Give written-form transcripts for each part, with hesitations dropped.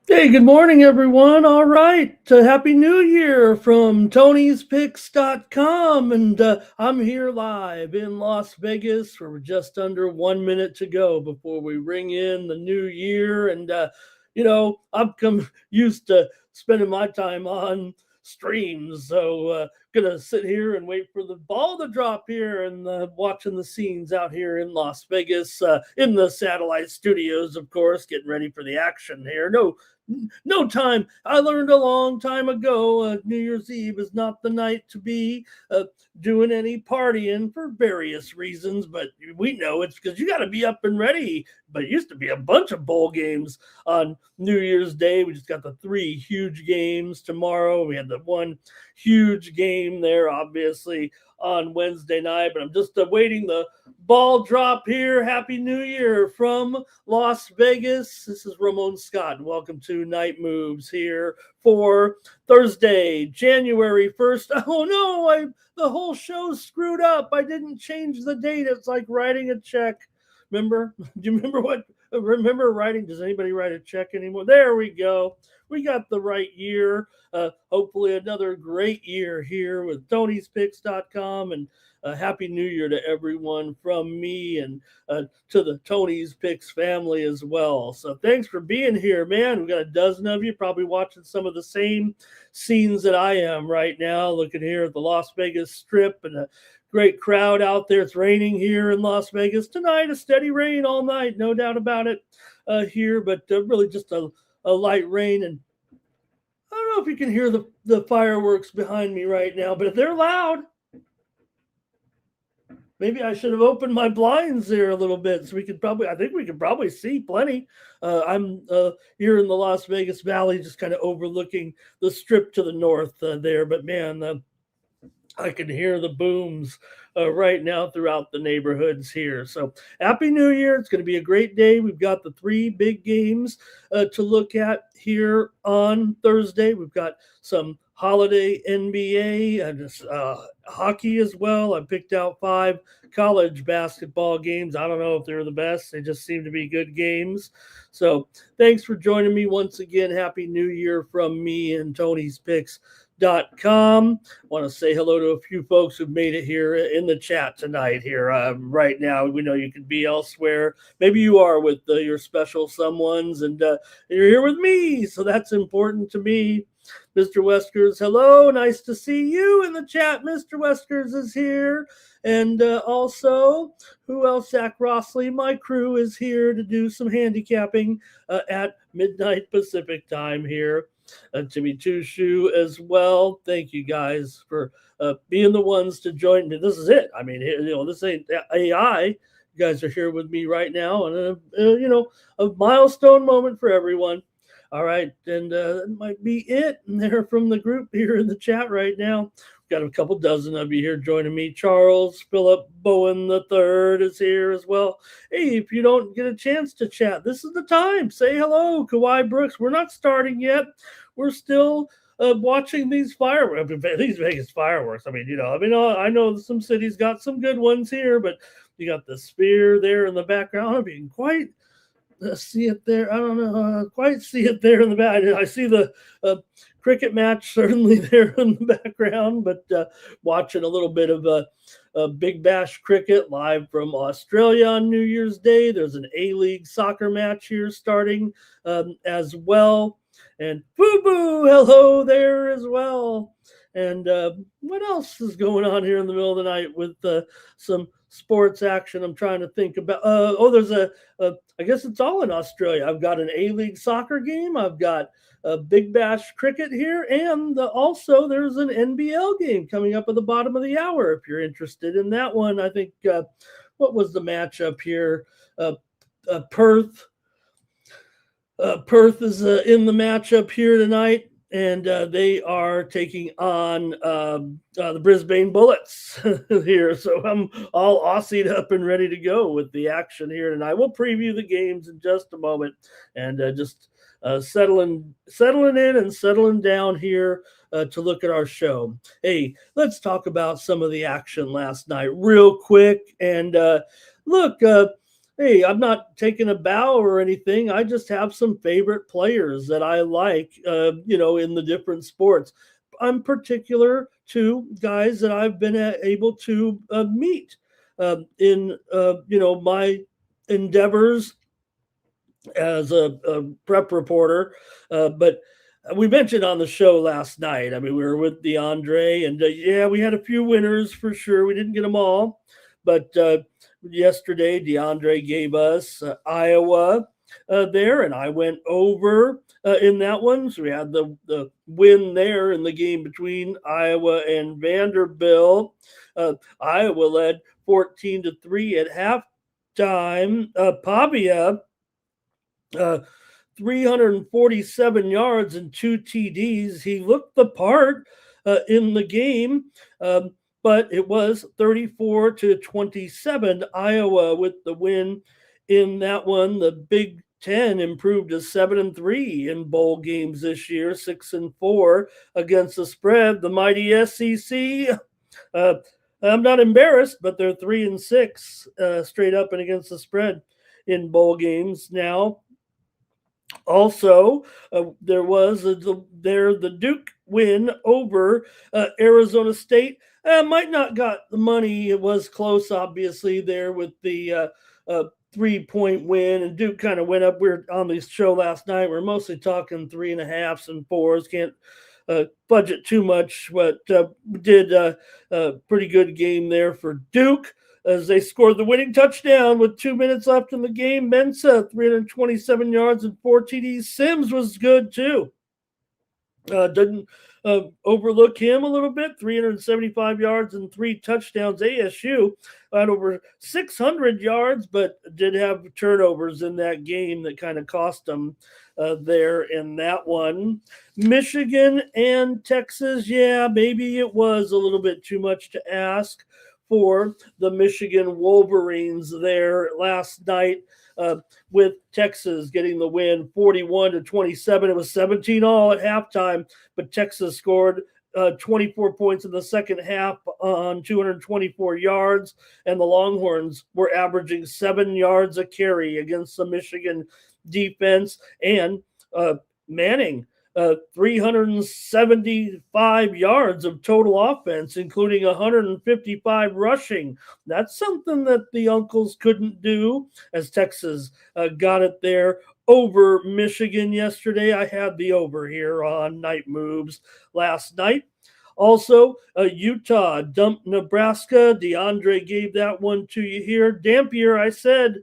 Hey, good morning, everyone. All right. Happy New Year from Tony'sPicks.com. And I'm here live in Las Vegas. We're just under 1 minute to go before we ring in the new year. And, I'm used to spending my time on streams. So, gonna sit here and wait for the ball to drop here and watching the scenes out here in Las Vegas in the satellite studios, of course, getting ready for the action here. No time. I learned a long time ago New Year's Eve is not the night to be doing any partying for various reasons, but we know it's because you got to be up and ready. But it used to be a bunch of bowl games on New Year's Day. We just got the 3 huge games tomorrow. We had the 1 huge game there, obviously, on Wednesday night, but I'm just awaiting the ball drop here. Happy New Year from Las Vegas. This is Ramon Scott, and welcome to Night Moves here for Thursday, January 1st. Oh no, the whole show's screwed up. I didn't change the date. It's like writing a check. Remember? Do you remember writing? Does anybody write a check anymore? There we go. We got the right year. Hopefully another great year here with Tony'sPicks.com, and Happy New Year to everyone from me and to the Tony's Picks family as well. So thanks for being here, man. We've got a dozen of you probably watching some of the same scenes that I am right now, looking here at the Las Vegas Strip, and a great crowd out there. It's raining here in Las Vegas tonight, a steady rain all night, no doubt about it here, but really just a light rain. And I don't know if you can hear the fireworks behind me right now, but if they're loud, maybe I should have opened my blinds there a little bit so I think we could probably see plenty. I'm here in the Las Vegas Valley, just kind of overlooking the Strip to the north there, but man, I can hear the booms right now throughout the neighborhoods here. So Happy New Year. It's going to be a great day. We've got the 3 big games to look at here on Thursday. We've got some holiday NBA and hockey as well. I picked out 5 college basketball games. I don't know if they're the best. They just seem to be good games. So thanks for joining me once again. Happy New Year from me and Tony's Picks.com. Want to say hello to a few folks who've made it here in the chat tonight here right now. We know you could be elsewhere. Maybe you are with your special someones, and you're here with me, so that's important to me. Mr. Weskers, hello. Nice to see you in the chat. Mr. Weskers is here. And also, who else? Zach Rossley, my crew, is here to do some handicapping at midnight Pacific time here. Jimmy Tushu as well. Thank you guys for being the ones to join me. This is it. I mean, this ain't AI. You guys are here with me right now, and a milestone moment for everyone. All right, and that might be it. And they're from the group here in the chat right now. We've got a couple dozen of you here joining me. Charles Philip Bowen III is here as well. Hey, if you don't get a chance to chat, this is the time. Say hello, Kawhi Brooks. We're not starting yet. We're still watching these fireworks, these Vegas fireworks. I know some cities got some good ones here, but you got the Sphere there in the background. I don't know if you can quite see it there. I don't know, quite see it there in the back. I see the cricket match certainly there in the background, but watching a little bit of a Big Bash cricket live from Australia on New Year's Day. There's an A-League soccer match here starting as well. And Boo-Boo, hello there as well. And what else is going on here in the middle of the night with some sports action? I'm trying to think about. There's I guess it's all in Australia. I've got an A-League soccer game. I've got a Big Bash cricket here. And also there's an NBL game coming up at the bottom of the hour. If you're interested in that one, I think, what was the matchup here? Perth Perth is in the matchup here tonight, and they are taking on the Brisbane Bullets here. So I'm all Aussied up and ready to go with the action here tonight. We'll preview the games in just a moment, and just settling in and settling down here to look at our show. Hey, let's talk about some of the action last night real quick. And look, hey, I'm not taking a bow or anything. I just have some favorite players that I like, in the different sports. I'm particular to guys that I've been able to meet in, my endeavors as a prep reporter. But we mentioned on the show last night, I mean, we were with DeAndre, and yeah, we had a few winners for sure. We didn't get them all. But yesterday, DeAndre gave us Iowa there, and I went over in that one. So we had the win there in the game between Iowa and Vanderbilt. Iowa led 14-3 at halftime. Pavia, 347 yards and 2 TDs. He looked the part in the game. But it was 34-27. Iowa with the win in that one. The Big Ten improved to 7-3 in bowl games this year, 6-4 against the spread. The mighty SEC. I'm not embarrassed, but they're 3-6 straight up and against the spread in bowl games now. Also, there was the Duke win over Arizona State. Might not got the money. It was close, obviously, there with the 3-point win. And Duke kind of went up. We were on the show last night. We're mostly talking 3.5s and 4s. Can't budget too much, but did a pretty good game there for Duke as they scored the winning touchdown with 2 minutes left in the game. Mensa, 327 yards and 4 TDs. Sims was good too. Didn't overlook him a little bit, 375 yards and 3 touchdowns. ASU had over 600 yards, but did have turnovers in that game that kind of cost them there in that one. Michigan and Texas, yeah, maybe it was a little bit too much to ask for the Michigan Wolverines there last night, with Texas getting the win 41-27. It was 17-all at halftime, but Texas scored 24 points in the second half on 224 yards, and the Longhorns were averaging 7 yards a carry against the Michigan defense. And Manning, 375 yards of total offense, including 155 rushing. That's something that the Uncles couldn't do, as Texas got it there over Michigan yesterday. I had the over here on Night Moves last night. Also, Utah dumped Nebraska. DeAndre gave that one to you here. Dampier, I said,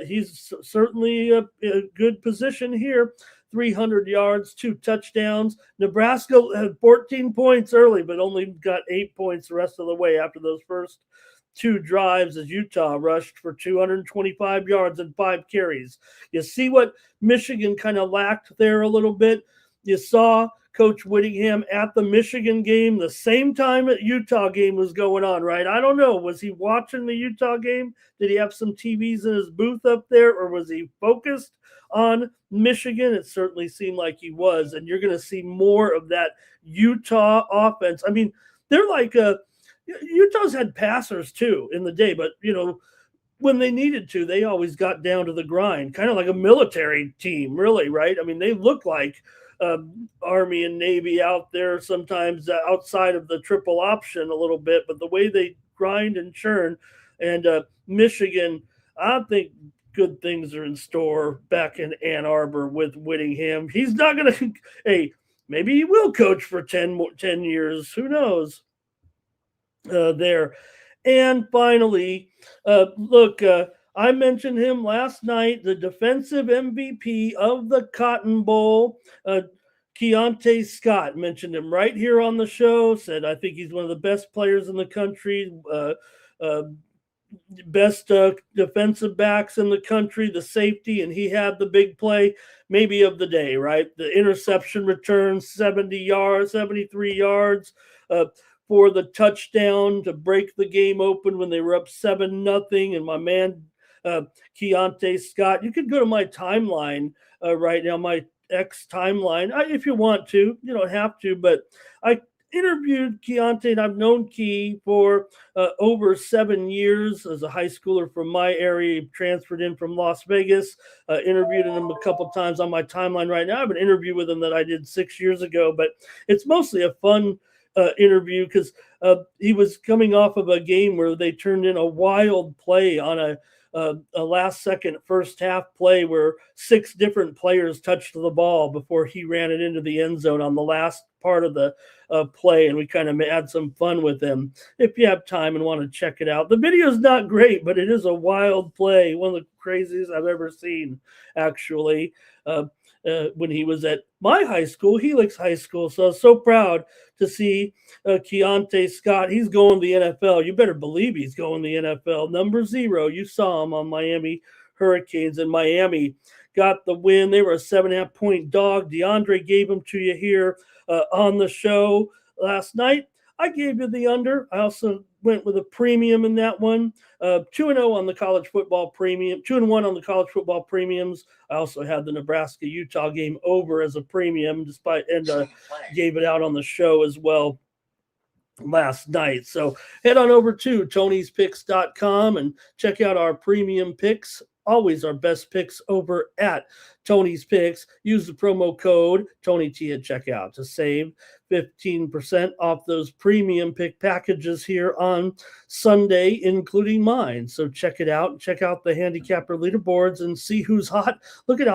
he's certainly a good position here. 300 yards, 2 touchdowns. Nebraska had 14 points early, but only got 8 points the rest of the way after those first 2 drives, as Utah rushed for 225 yards and 5 carries. You see what Michigan kind of lacked there a little bit. You saw Coach Whittingham at the Michigan game the same time that Utah game was going on, right? I don't know. Was he watching the Utah game? Did he have some TVs in his booth up there, or was he focused on Michigan? It certainly seemed like he was, and you're going to see more of that Utah offense. I mean, they're like Utah's had passers too in the day, but when they needed to, they always got down to the grind, kind of like a military team, really, right? I mean, they look like Army and Navy out there sometimes outside of the triple option a little bit, but the way they grind and churn. And Michigan, I think good things are in store back in Ann Arbor with Whittingham. He's not going to, hey, maybe he will coach for 10 years. Who knows there. And finally, look, I mentioned him last night, the defensive MVP of the Cotton Bowl. Keontae Scott mentioned him right here on the show, said, I think he's one of the best players in the country. best defensive backs in the country, the safety, and he had the big play maybe of the day, right? The interception return, 70 yards, 73 yards for the touchdown to break the game open when they were up 7-0. And my man, Keontae Scott, you could go to my timeline right now, my X timeline, if you want to. You don't have to, but I interviewed Keontae, and I've known Key for over 7 years as a high schooler from my area. He transferred in from Las Vegas. Interviewed him a couple of times on my timeline right now. I have an interview with him that I did 6 years ago, but it's mostly a fun interview because he was coming off of a game where they turned in a wild play on a last second first half play where 6 different players touched the ball before he ran it into the end zone on the last part of the play, and we kind of had some fun with him. If you have time and want to check it out, the video is not great, but it is a wild play, one of the craziest I've ever seen, actually. When he was at my high school, Helix High School. So I was so proud to see Keontae Scott. He's going to the NFL. You better believe he's going to the NFL. Number 0. You saw him on Miami Hurricanes, and Miami got the win. They were a 7.5-point dog. DeAndre gave them to you here on the show last night. I gave you the under. I also went with a premium in that one. 2-0 on the college football premium, 2-1 on the college football premiums. I also had the Nebraska-Utah game over as a premium, and gave it out on the show as well last night. So head on over to Tony'sPicks.com and check out our premium picks. Always our best picks over at Tony's Picks. Use the promo code TonyT at checkout to save 15% off those premium pick packages here on Sunday, including mine. So check it out. Check out the handicapper leaderboards and see who's hot. Look at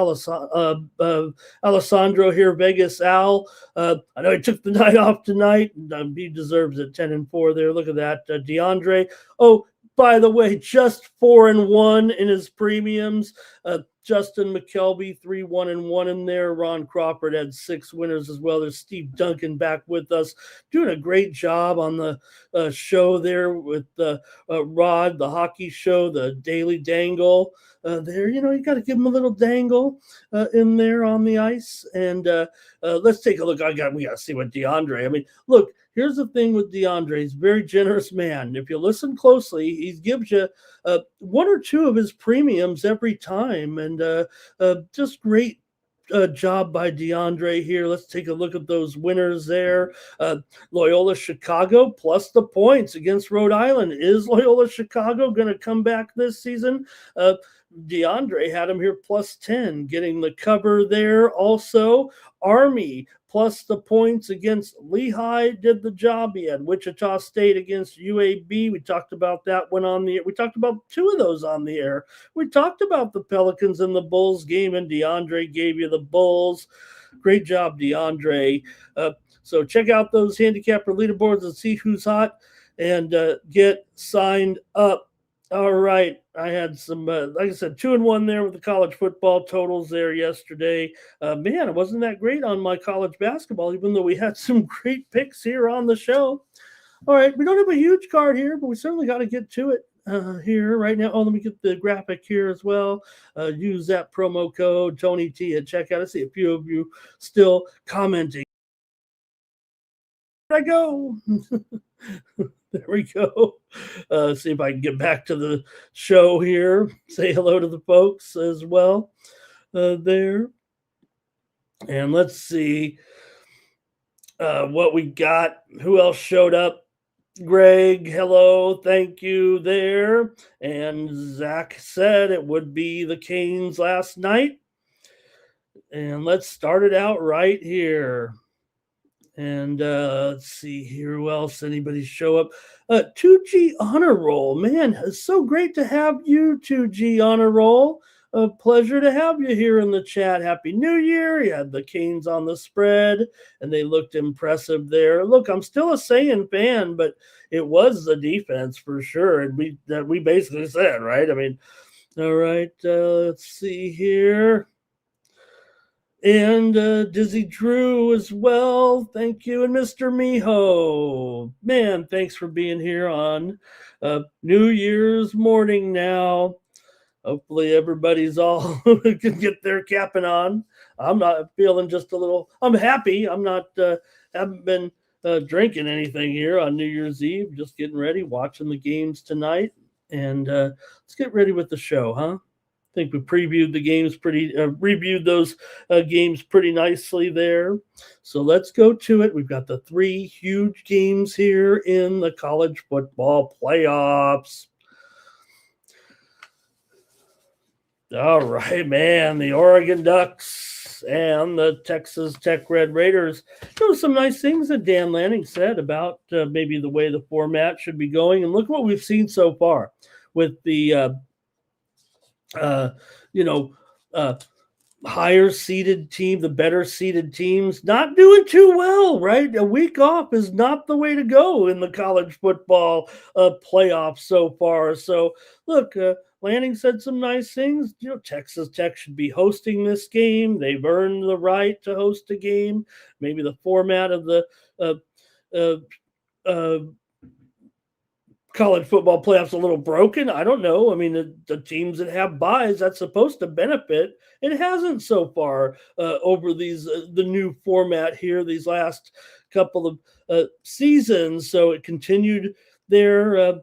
Alessandro here, Vegas Al. I know he took the night off tonight. He deserves it. 10-4 there. Look at that. DeAndre. Oh, by the way, just 4-1 in his premiums. Justin McKelvey, 3-1-1 in there. Ron Crawford had 6 winners as well. There's Steve Duncan back with us, doing a great job on the show there with Rod, the hockey show, the Daily Dangle. There, you got to give him a little dangle in there on the ice. And let's take a look. We got to see what DeAndre. I mean, look. Here's the thing with DeAndre. He's a very generous man. If you listen closely, he gives you 1 or 2 of his premiums every time. And just great job by DeAndre here. Let's take a look at those winners there. Loyola Chicago plus the points against Rhode Island. Is Loyola Chicago going to come back this season? DeAndre had him here plus 10, getting the cover there. Also, Army plus the points against Lehigh did the job. He had Wichita State against UAB. We talked about that one on the air. We talked about 2 of those on the air. We talked about the Pelicans and the Bulls game, and DeAndre gave you the Bulls. Great job, DeAndre. So check out those handicapper leaderboards and see who's hot and get signed up. All right. I had some, like I said, 2-1 there with the college football totals there yesterday. Man, it wasn't that great on my college basketball, even though we had some great picks here on the show. All right. We don't have a huge card here, but we certainly got to get to it here right now. Oh, let me get the graphic here as well. Use that promo code TonyT at checkout. I see a few of you still commenting. There I go. There we go. See if I can get back to the show here. Say hello to the folks as well there. And let's see what we got. Who else showed up? Greg, hello. Thank you there. And Zach said it would be the Canes last night. And let's start it out right here. And let's see here. Who else? Anybody show up? 2G Honor Roll. Man, it's so great to have you, 2G Honor Roll. A pleasure to have you here in the chat. Happy New Year. You had the Canes on the spread, and they looked impressive there. Look, I'm still a Saiyan fan, but it was the defense for sure. And we basically said, right? I mean, all right, let's see here. And Dizzy Drew as well. Thank you. And Mr. Miho. Man, thanks for being here on New Year's morning now. Hopefully everybody's all can get their capping on. I'm not feeling just a little. I'm happy. I'm not. Haven't been drinking anything here on New Year's Eve. Just getting ready, watching the games tonight, and let's get ready with the show, huh? I think we previewed the games reviewed those games pretty nicely there. So let's go to it. We've got the three huge games here in the college football playoffs. All right, man. The Oregon Ducks and the Texas Tech Red Raiders. There were some nice things that Dan Lanning said about maybe the way the format should be going. And look what we've seen so far with the, you know, higher seeded team, the better seeded teams, not doing too well, right? A week off is not the way to go in the college football playoffs so far. So, look, Lanning said some nice things. Texas Tech should be hosting this game. They've earned the right to host a game. Maybe the format of the college football playoffs a little broken. I don't know. I mean, the teams that have buys, that's supposed to benefit. It hasn't so far over these the new format here these last couple of seasons. So it continued there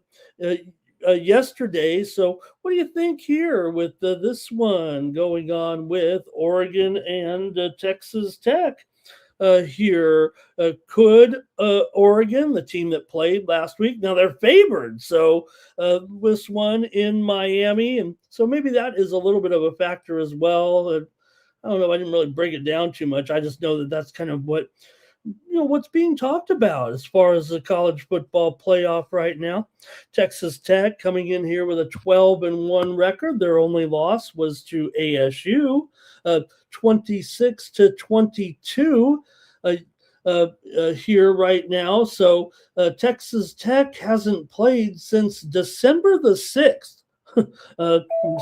yesterday. So what do you think here with this one going on with Oregon and Texas Tech? Here. Could Oregon, the team that played last week, now they're favored. So this one in Miami. And so maybe that is a little bit of a factor as well. I don't know. I didn't really break it down too much. I just know that that's kind of what, what's being talked about as far as the college football playoff right now. Texas Tech coming in here with a 12-1 record. Their only loss was to ASU, 26-22 here right now. So Texas Tech hasn't played since December the 6th.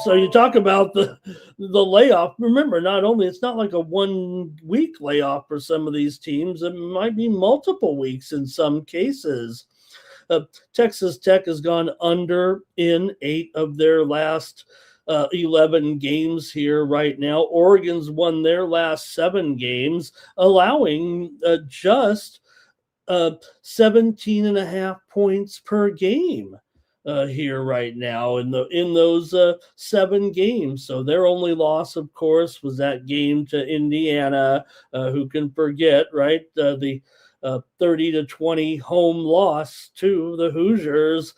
So you talk about the layoff. Remember, not only it's not like a 1 week layoff for some of these teams, it might be multiple weeks in some cases. Texas Tech has gone under in 8 of their last 11 games here right now. Oregon's won their last 7 games, allowing just 17.5 points per game. Here right now in those 7 games. So their only loss, of course, was that game to Indiana. Who can forget, right? The 30-20 home loss to the Hoosiers.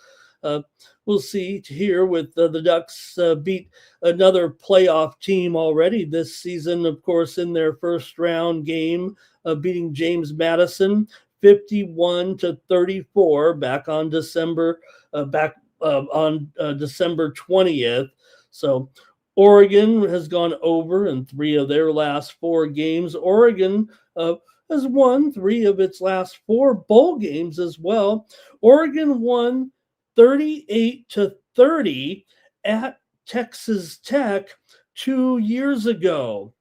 We'll see here with the Ducks beat another playoff team already this season, of course, in their first round game, beating James Madison 51-34 back on December 20th. So Oregon has gone over in 3 of their last 4 games. Oregon has won 3 of its last 4 bowl games as well. Oregon won 38-30 at Texas Tech 2 years ago.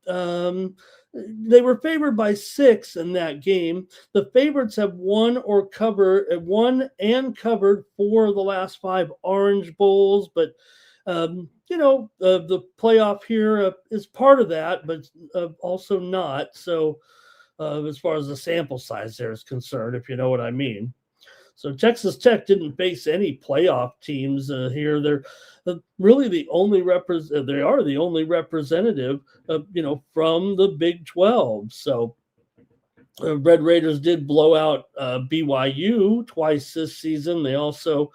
They were favored by 6 in that game. The favorites have won and covered 4 of the last 5 Orange Bowls, but the playoff here is part of that, but also not. So as far as the sample size there is concerned, if you know what I mean. So Texas Tech didn't face any playoff teams here. They're really the only they are the only representative, from the Big 12. So Red Raiders did blow out BYU twice this season. They also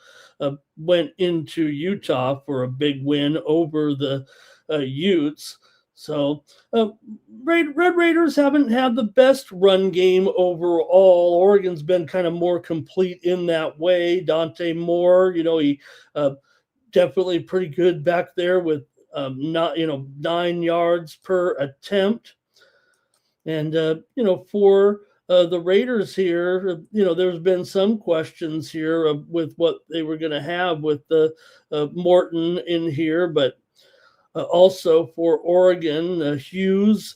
went into Utah for a big win over the Utes. So Red Raiders haven't had the best run game overall. Oregon's been kind of more complete in that way. Dante Moore, he definitely pretty good back there with 9 yards per attempt. And, for the Raiders here, there's been some questions here with what they were going to have with the Morton in here, but also for Oregon, Hughes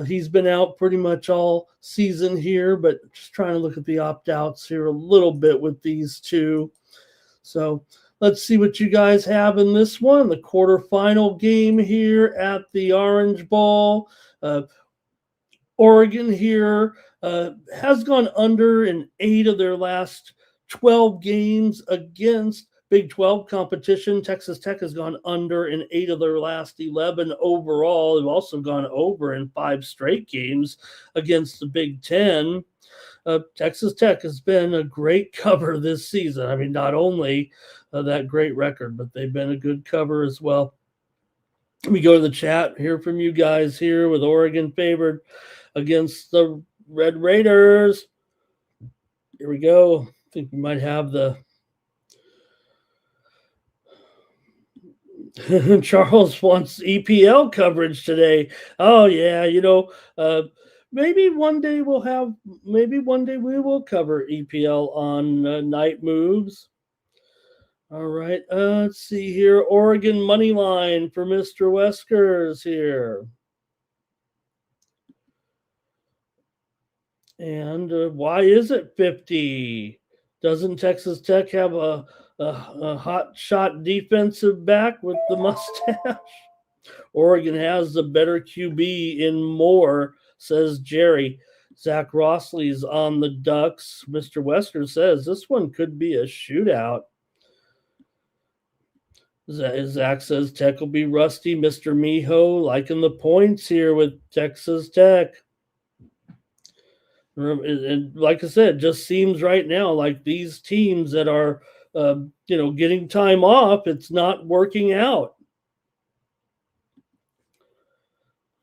He's been out pretty much all season here, but just trying to look at the opt-outs here a little bit with these two. So let's see what you guys have in this one. The quarterfinal game here at the Orange Bowl. Oregon here has gone under in 8 of their last 12 games against Big 12 competition. Texas Tech has gone under in 8 of their last 11 overall. They've also gone over in 5 straight games against the Big 10. Texas Tech has been a great cover this season. I mean, not only that great record, but they've been a good cover as well. Let me go to the chat, hear from you guys here with Oregon favored against the Red Raiders. Here we go. I think we might have the Charles wants EPL coverage today. Oh yeah, maybe one day we will cover EPL on Night Moves. All right, let's see here. Oregon money line for Mr. Weskers here. And why is it 50? Doesn't Texas Tech have a hot shot defensive back with the mustache? Oregon has the better QB in Moore, says Jerry. Zach Rossley's on the Ducks. Mr. Wesker says this one could be a shootout. Zach says Tech will be rusty. Mr. Miho liking the points here with Texas Tech. And like I said, just seems right now like these teams that are, getting time off, it's not working out.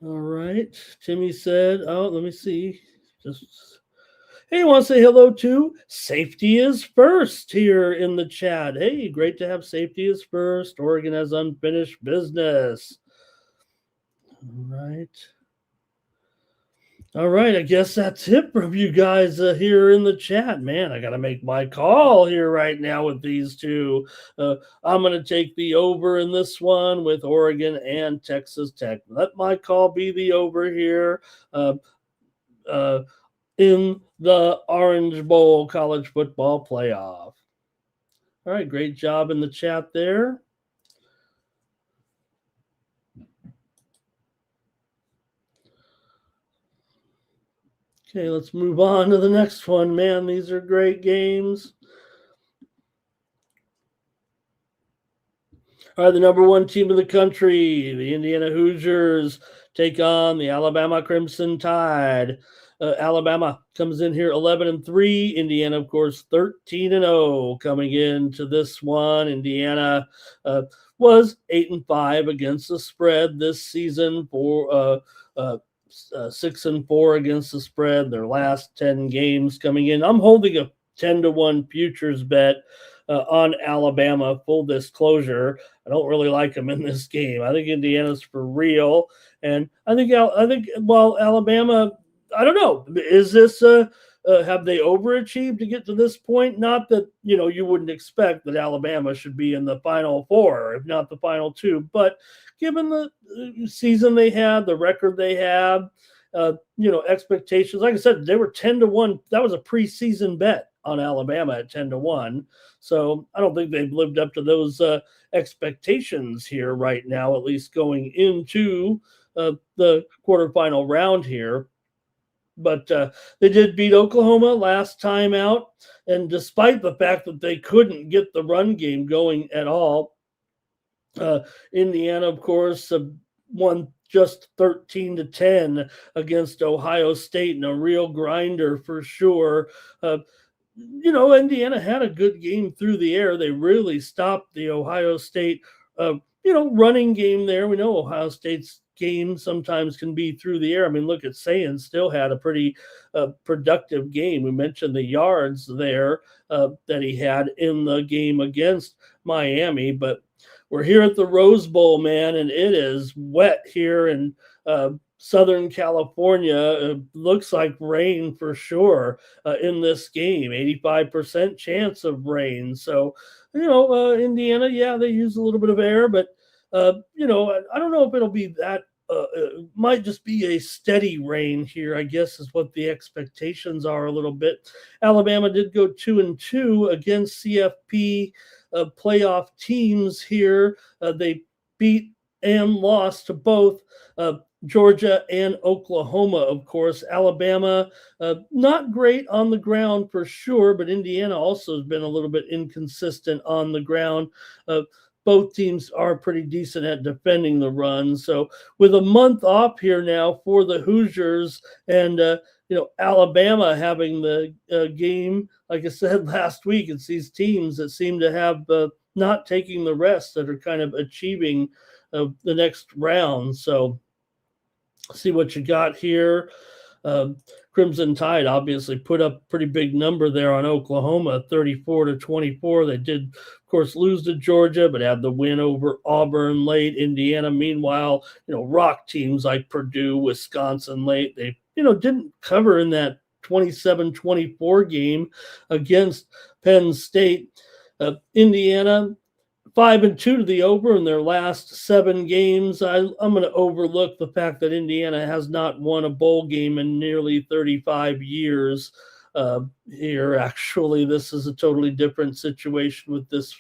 All right. Timmy said, let me see. Hey, want to say hello to Safety is First here in the chat. Hey, great to have Safety is First. Oregon has unfinished business. All right, I guess that's it from you guys here in the chat. Man, I got to make my call here right now with these two. I'm going to take the over in this one with Oregon and Texas Tech. Let my call be the over here in the Orange Bowl college football playoff. All right, great job in the chat there. Okay, let's move on to the next one. Man, these are great games. All right, the number 1 team in the country, the Indiana Hoosiers, take on the Alabama Crimson Tide. Alabama comes in here 11-3. Indiana, of course, 13-0 coming into this one. Indiana was 8-5 against the spread this season for 6-4 against the spread. Their last 10 games coming in. I'm holding a 10-1 futures bet on Alabama. Full disclosure, I don't really like them in this game. I think Indiana's for real, and I think Alabama. I don't know. Is this have they overachieved to get to this point? Not that you wouldn't expect that Alabama should be in the Final Four, if not the Final Two, but given the season they had, the record they have, expectations. Like I said, they were 10-1. That was a preseason bet on Alabama at 10-1. So I don't think they've lived up to those expectations here right now, at least going into the quarterfinal round here. But they did beat Oklahoma last time out. And despite the fact that they couldn't get the run game going at all, Indiana, of course, won just 13-10 against Ohio State, and a real grinder for sure. Indiana had a good game through the air. They really stopped the Ohio State, running game there. We know Ohio State's game sometimes can be through the air. I mean, look at Sayan still had a pretty productive game. We mentioned the yards there that he had in the game against Miami, but we're here at the Rose Bowl, man, and it is wet here in Southern California. It looks like rain for sure in this game, 85% chance of rain. So, Indiana, yeah, they use a little bit of air, but, I don't know if it'll be that might just be a steady rain here, I guess, is what the expectations are a little bit. Alabama did go 2-2 against CFP playoff teams here. They beat and lost to both Georgia and Oklahoma, of course. Alabama, not great on the ground for sure, but Indiana also has been a little bit inconsistent on the ground. Both teams are pretty decent at defending the run. So with a month off here now for the Hoosiers and Alabama having the game, like I said last week, it's these teams that seem to have not taking the rest that are kind of achieving the next round. So see what you got here. Crimson Tide obviously put up a pretty big number there on Oklahoma, 34-24. They did, of course, lose to Georgia, but had the win over Auburn late. Indiana, meanwhile, rock teams like Purdue, Wisconsin late. They, didn't cover in that 27-24 game against Penn State. Indiana, 5-2 to the over in their last 7 games. I'm going to overlook the fact that Indiana has not won a bowl game in nearly 35 years here. Actually, this is a totally different situation with this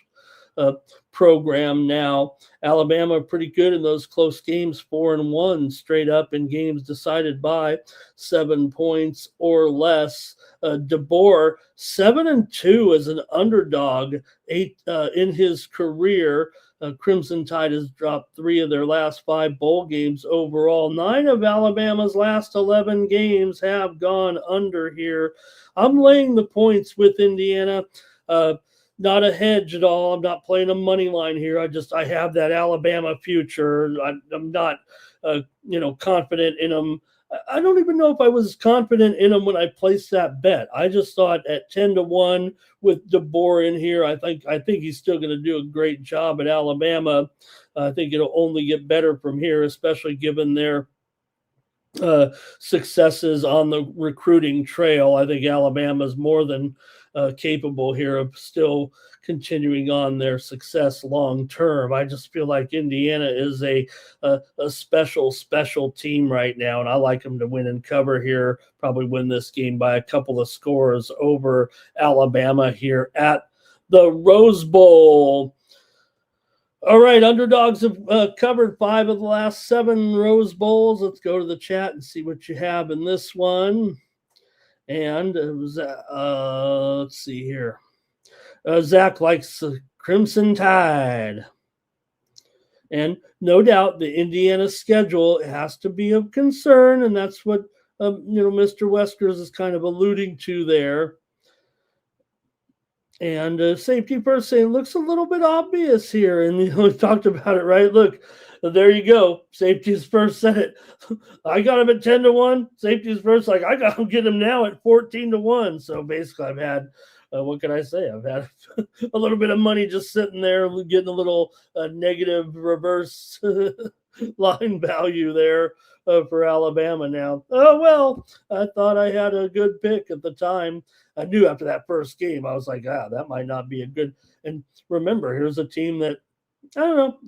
program now. Alabama pretty good in those close games, 4-1 straight up in games decided by 7 points or less. DeBoer 7-2 as an underdog in his career. Crimson Tide has dropped 3 of their last 5 bowl games overall. 9 of Alabama's last 11 games have gone under here. I'm laying the points with Indiana. Not a hedge at all. I'm not playing a money line here. I have that Alabama future. I'm not, confident in them. I don't even know if I was confident in them when I placed that bet. I just thought at 10-1 with DeBoer in here, I think he's still going to do a great job at Alabama. I think it'll only get better from here, especially given their successes on the recruiting trail. I think Alabama's more than capable here of still continuing on their success long term. I just feel like Indiana is a special team right now, and I like them to win and cover here. Probably win this game by a couple of scores over Alabama here at the Rose Bowl. All right, underdogs have covered 5 of the last 7 Rose Bowls. Let's go to the chat and see what you have in this one. And it was, let's see here. Zach likes the Crimson Tide. And no doubt the Indiana schedule has to be of concern, and that's what, Mr. Weskers is kind of alluding to there. And safety first saying looks a little bit obvious here. And we talked about it, right? Look, there you go. Safety is first said it. I got him at 10-1. Safety is first. Like I got him, get him now at 14-1. So basically, I've had what can I say? I've had a little bit of money just sitting there, getting a little negative reverse line value there for Alabama now. Oh, well, I thought I had a good pick at the time. I knew after that first game, I was like, that might not be a good. And remember, here's a team that, I don't know,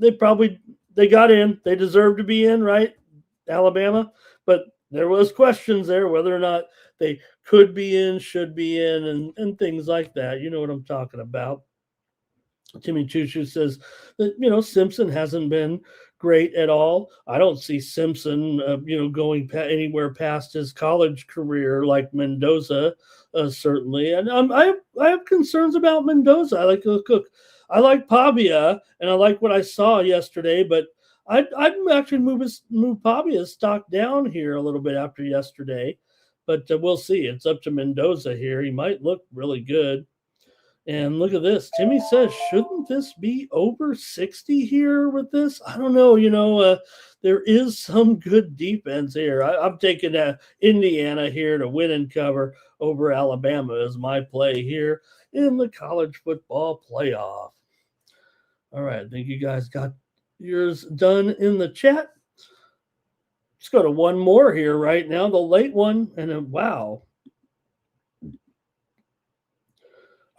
they got in. They deserve to be in, right? Alabama. But there was questions there whether or not they could be in, should be in, and things like that. You know what I'm talking about. Timmy Choo says that, Simpson hasn't been great at all. I don't see Simpson, going anywhere past his college career like Mendoza, certainly. And I have concerns about Mendoza. I like Pavia, and I like what I saw yesterday, but I'd actually move Pavia's stock down here a little bit after yesterday. But we'll see. It's up to Mendoza here. He might look really good. And look at this. Timmy says, shouldn't this be over 60 here with this? I don't know. There is some good defense here. I'm taking Indiana here to win and cover over Alabama as my play here in the college football playoff. All right. I think you guys got yours done in the chat. Let's go to one more here right now, the late one. And wow.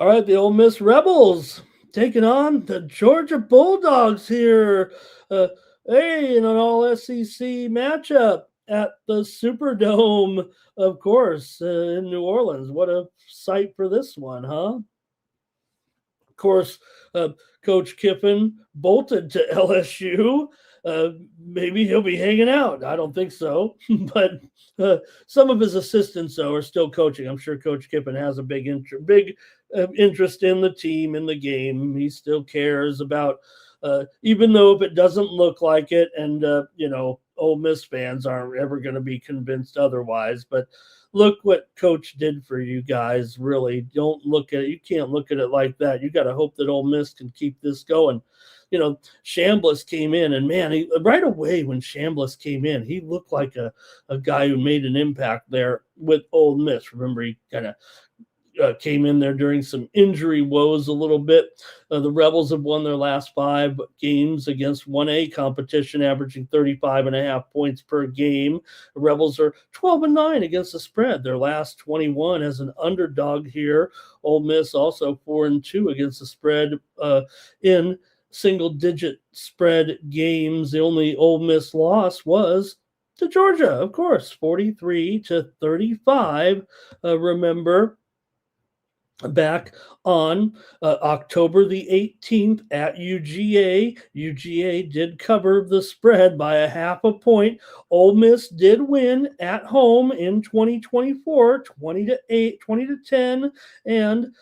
All right, the Ole Miss Rebels taking on the Georgia Bulldogs here. Hey, in an all SEC matchup at the Superdome, of course, in New Orleans. What a sight for this one, huh? Of course, uh, Coach Kiffin bolted to LSU. Maybe he'll be hanging out. I don't think so, but uh, some of his assistants though are still coaching. I'm sure Coach Kiffin has a big interest in the team, in the game. He still cares about, even though if it doesn't look like it, and Ole Miss fans aren't ever going to be convinced otherwise, but look what coach did for you guys. Really, don't look at it. You can't look at it like that. You got to hope that Ole Miss can keep this going. Chambliss came in, and man, right away when Chambliss came in, he looked like a guy who made an impact there with Ole Miss. Remember, he kind of came in there during some injury woes a little bit. The Rebels have won their last 5 games against 1A competition, averaging 35.5 points per game. The Rebels are 12-9 against the spread. Their last 21 as an underdog here. Ole Miss also 4-2 against the spread in single-digit spread games. The only Ole Miss loss was to Georgia, of course, 43-35. Remember, back on October the 18th at UGA. UGA did cover the spread by a half a point. Ole Miss did win at home in 2024, 20-8, 20-10, and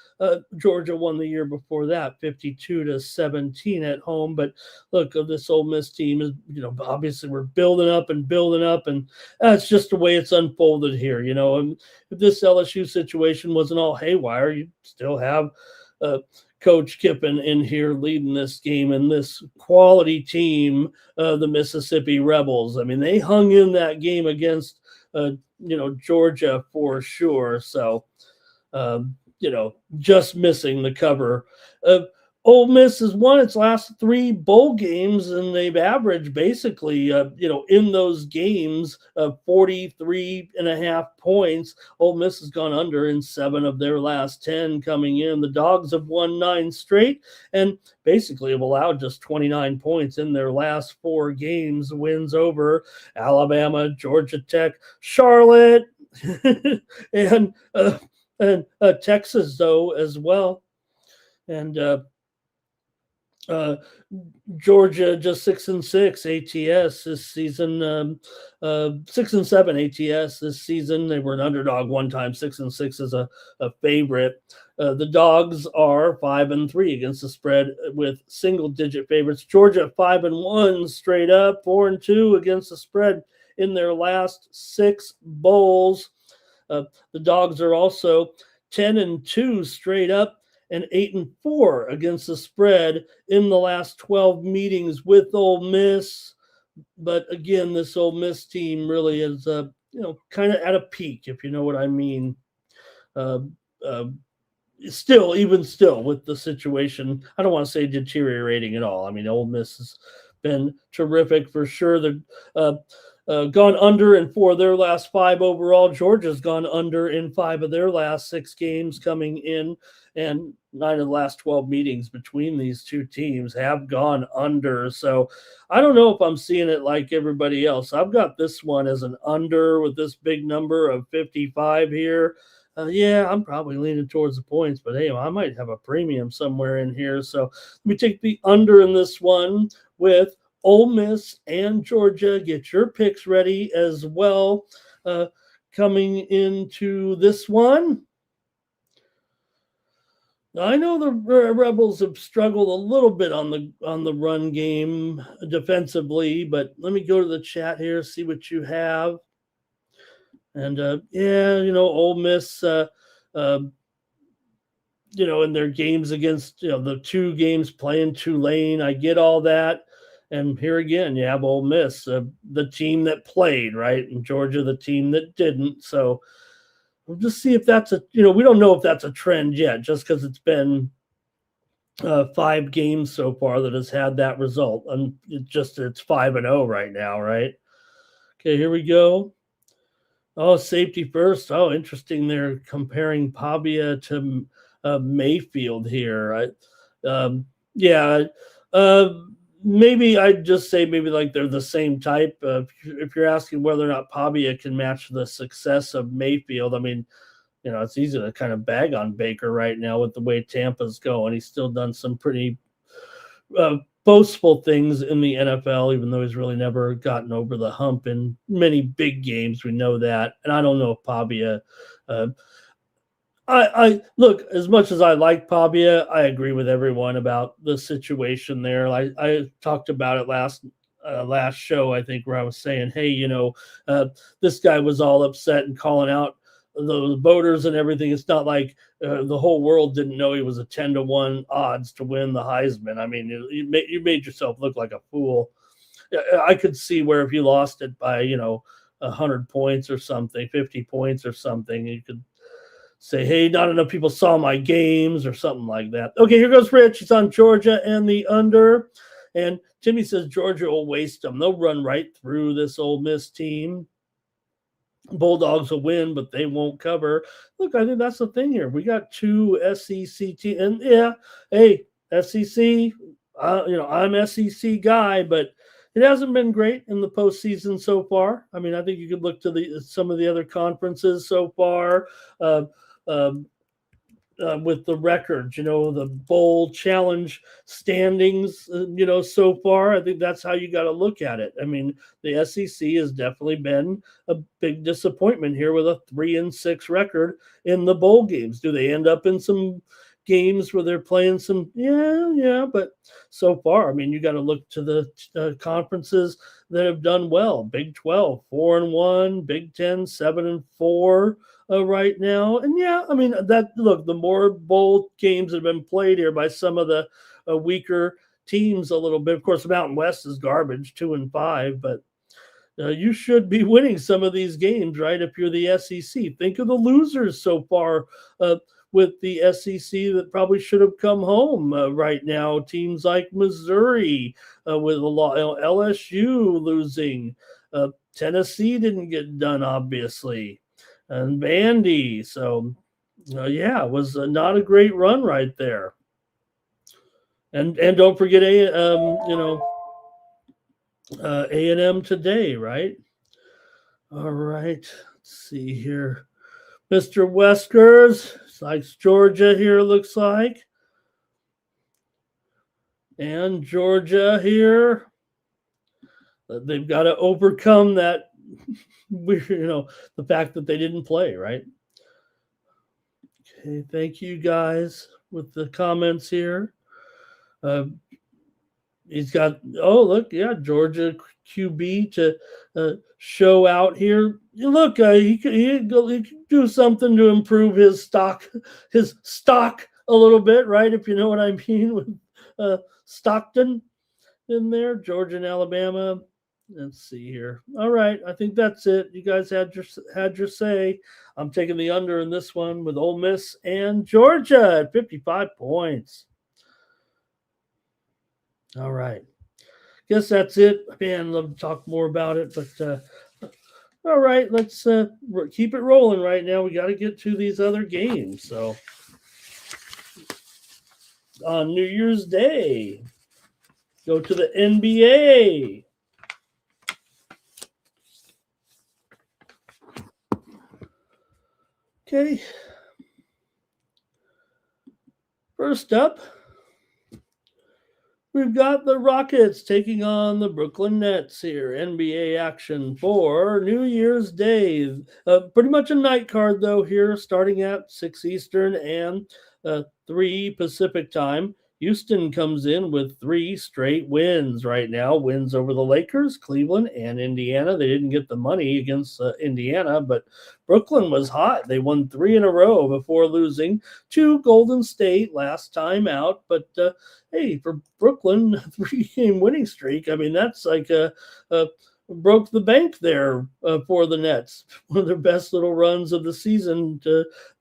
Georgia won the year before that, 52-17 at home. But look, this Ole Miss team is, obviously we're building up, and that's just the way it's unfolded here. And if this LSU situation wasn't all haywire, you still have Coach Kiffin in here leading this game, and this quality team, the Mississippi Rebels. I mean, they hung in that game against, Georgia for sure. So, just missing the cover. Ole Miss has won its last 3 bowl games, and they've averaged basically, in those games, 43.5 points. Ole Miss has gone under in 7 of their last 10 coming in. The Dogs have won 9 straight and basically have allowed just 29 points in their last 4 games. Wins over Alabama, Georgia Tech, Charlotte, and Texas, though, as well. And Georgia just 6-6 ATS this season. 6-7 ATS this season. They were an underdog one time. 6-6 is a favorite. The Dogs are 5-3 against the spread with single-digit favorites. Georgia 5-1 straight up, 4-2 against the spread in their last 6 bowls. The Dogs are also 10-2 straight up, and 8-4 against the spread in the last 12 meetings with Ole Miss. But again, this Ole Miss team really is, kind of at a peak, if you know what I mean. Still with the situation, I don't want to say deteriorating at all. I mean, Ole Miss has been terrific for sure. They're gone under in 4 of their last 5 overall. Georgia's gone under in 5 of their last 6 games coming in, and 9 of the last 12 meetings between these two teams have gone under. So I don't know if I'm seeing it like everybody else. I've got this one as an under with this big number of 55 here. I'm probably leaning towards the points, but hey, I might have a premium somewhere in here. So let me take the under in this one with Ole Miss and Georgia. Get your picks ready as well. Coming into this one, I know the Rebels have struggled a little bit on the run game defensively, but let me go to the chat here, see what you have. And Ole Miss, in their games against, the 2 games playing Tulane, I get all that. And here again, you have Ole Miss, the team that played, right? And Georgia, the team that didn't. So we'll just see if that's we don't know if that's a trend yet, just because it's been 5 games so far that has had that result. And it's 5-0 right now, right? Okay, here we go. Oh, safety first. Oh, interesting. They're comparing Pavia to Mayfield here. maybe I'd just say maybe like they're the same type. If you're asking whether or not Pavia can match the success of Mayfield, I mean, it's easy to kind of bag on Baker right now with the way Tampa's going. He's still done some pretty boastful things in the NFL, even though he's really never gotten over the hump in many big games. We know that. And I don't know if Pavia I look, as much as I like Pavia, I agree with everyone about the situation there. I talked about it last show, I think, where I was saying, hey, this guy was all upset and calling out the voters and everything. It's not like the whole world didn't know he was a 10-1 odds to win the Heisman. I mean, you made yourself look like a fool. I could see where if you lost it by 100 points or something, 50 points or something, you could say, hey, not enough people saw my games or something like that. Okay, here goes Rich. He's on Georgia and the under. And Timmy says Georgia will waste them. They'll run right through this Ole Miss team. Bulldogs will win, but they won't cover. Look, I think that's the thing here. We got two SEC teams. And, yeah, hey, SEC, I'm SEC guy, but it hasn't been great in the postseason so far. I mean, I think you could look to some of the other conferences so far. With the records, the bowl challenge standings, so far, I think that's how you got to look at it. I mean, the SEC has definitely been a big disappointment here with a 3-6 record in the bowl games. Do they end up in some games where they're playing some? Yeah, but so far, I mean, you got to look to the conferences that have done well. Big 12, 4-1, Big 10, 7-4. Right now. And yeah, I mean, the more bowl games have been played here by some of the weaker teams a little bit. Of course, the Mountain West is garbage, 2-5, but you should be winning some of these games, right? If you're the SEC, think of the losers so far with the SEC that probably should have come home right now. Teams like Missouri with a lot, LSU losing. Tennessee didn't get done, obviously. And Vandy. So, it was not a great run right there. And don't forget A&M today, right? All right. Let's see here. Mr. Weskers likes Georgia here, looks like. And Georgia here. They've got to overcome that the fact that they didn't play, right? Okay, thank you guys with the comments here. He's got, Georgia QB to show out here. Look, he could do something to improve his stock a little bit, right? If you know what I mean, with Stockton in there, Georgia and Alabama. Let's see here. All right, I think that's it. You guys had your say. I'm taking the under in this one with Ole Miss and Georgia at 55 points. All right. Guess that's it. Man, I'd love to talk more about it, but all right, let's keep it rolling right now. We got to get to these other games. So on New Year's Day, go to the NBA. Okay. First up, we've got the Rockets taking on the Brooklyn Nets here. NBA action for New Year's Day. Pretty much a night card, though, here, starting at 6 Eastern and 3 Pacific time. Houston comes in with 3 straight wins right now. Wins over the Lakers, Cleveland, and Indiana. They didn't get the money against Indiana, but Brooklyn was hot. They won 3 in a row before losing to Golden State last time out. But, hey, for Brooklyn, 3-game winning streak, I mean, that's like broke the bank there for the Nets. One of their best little runs of the season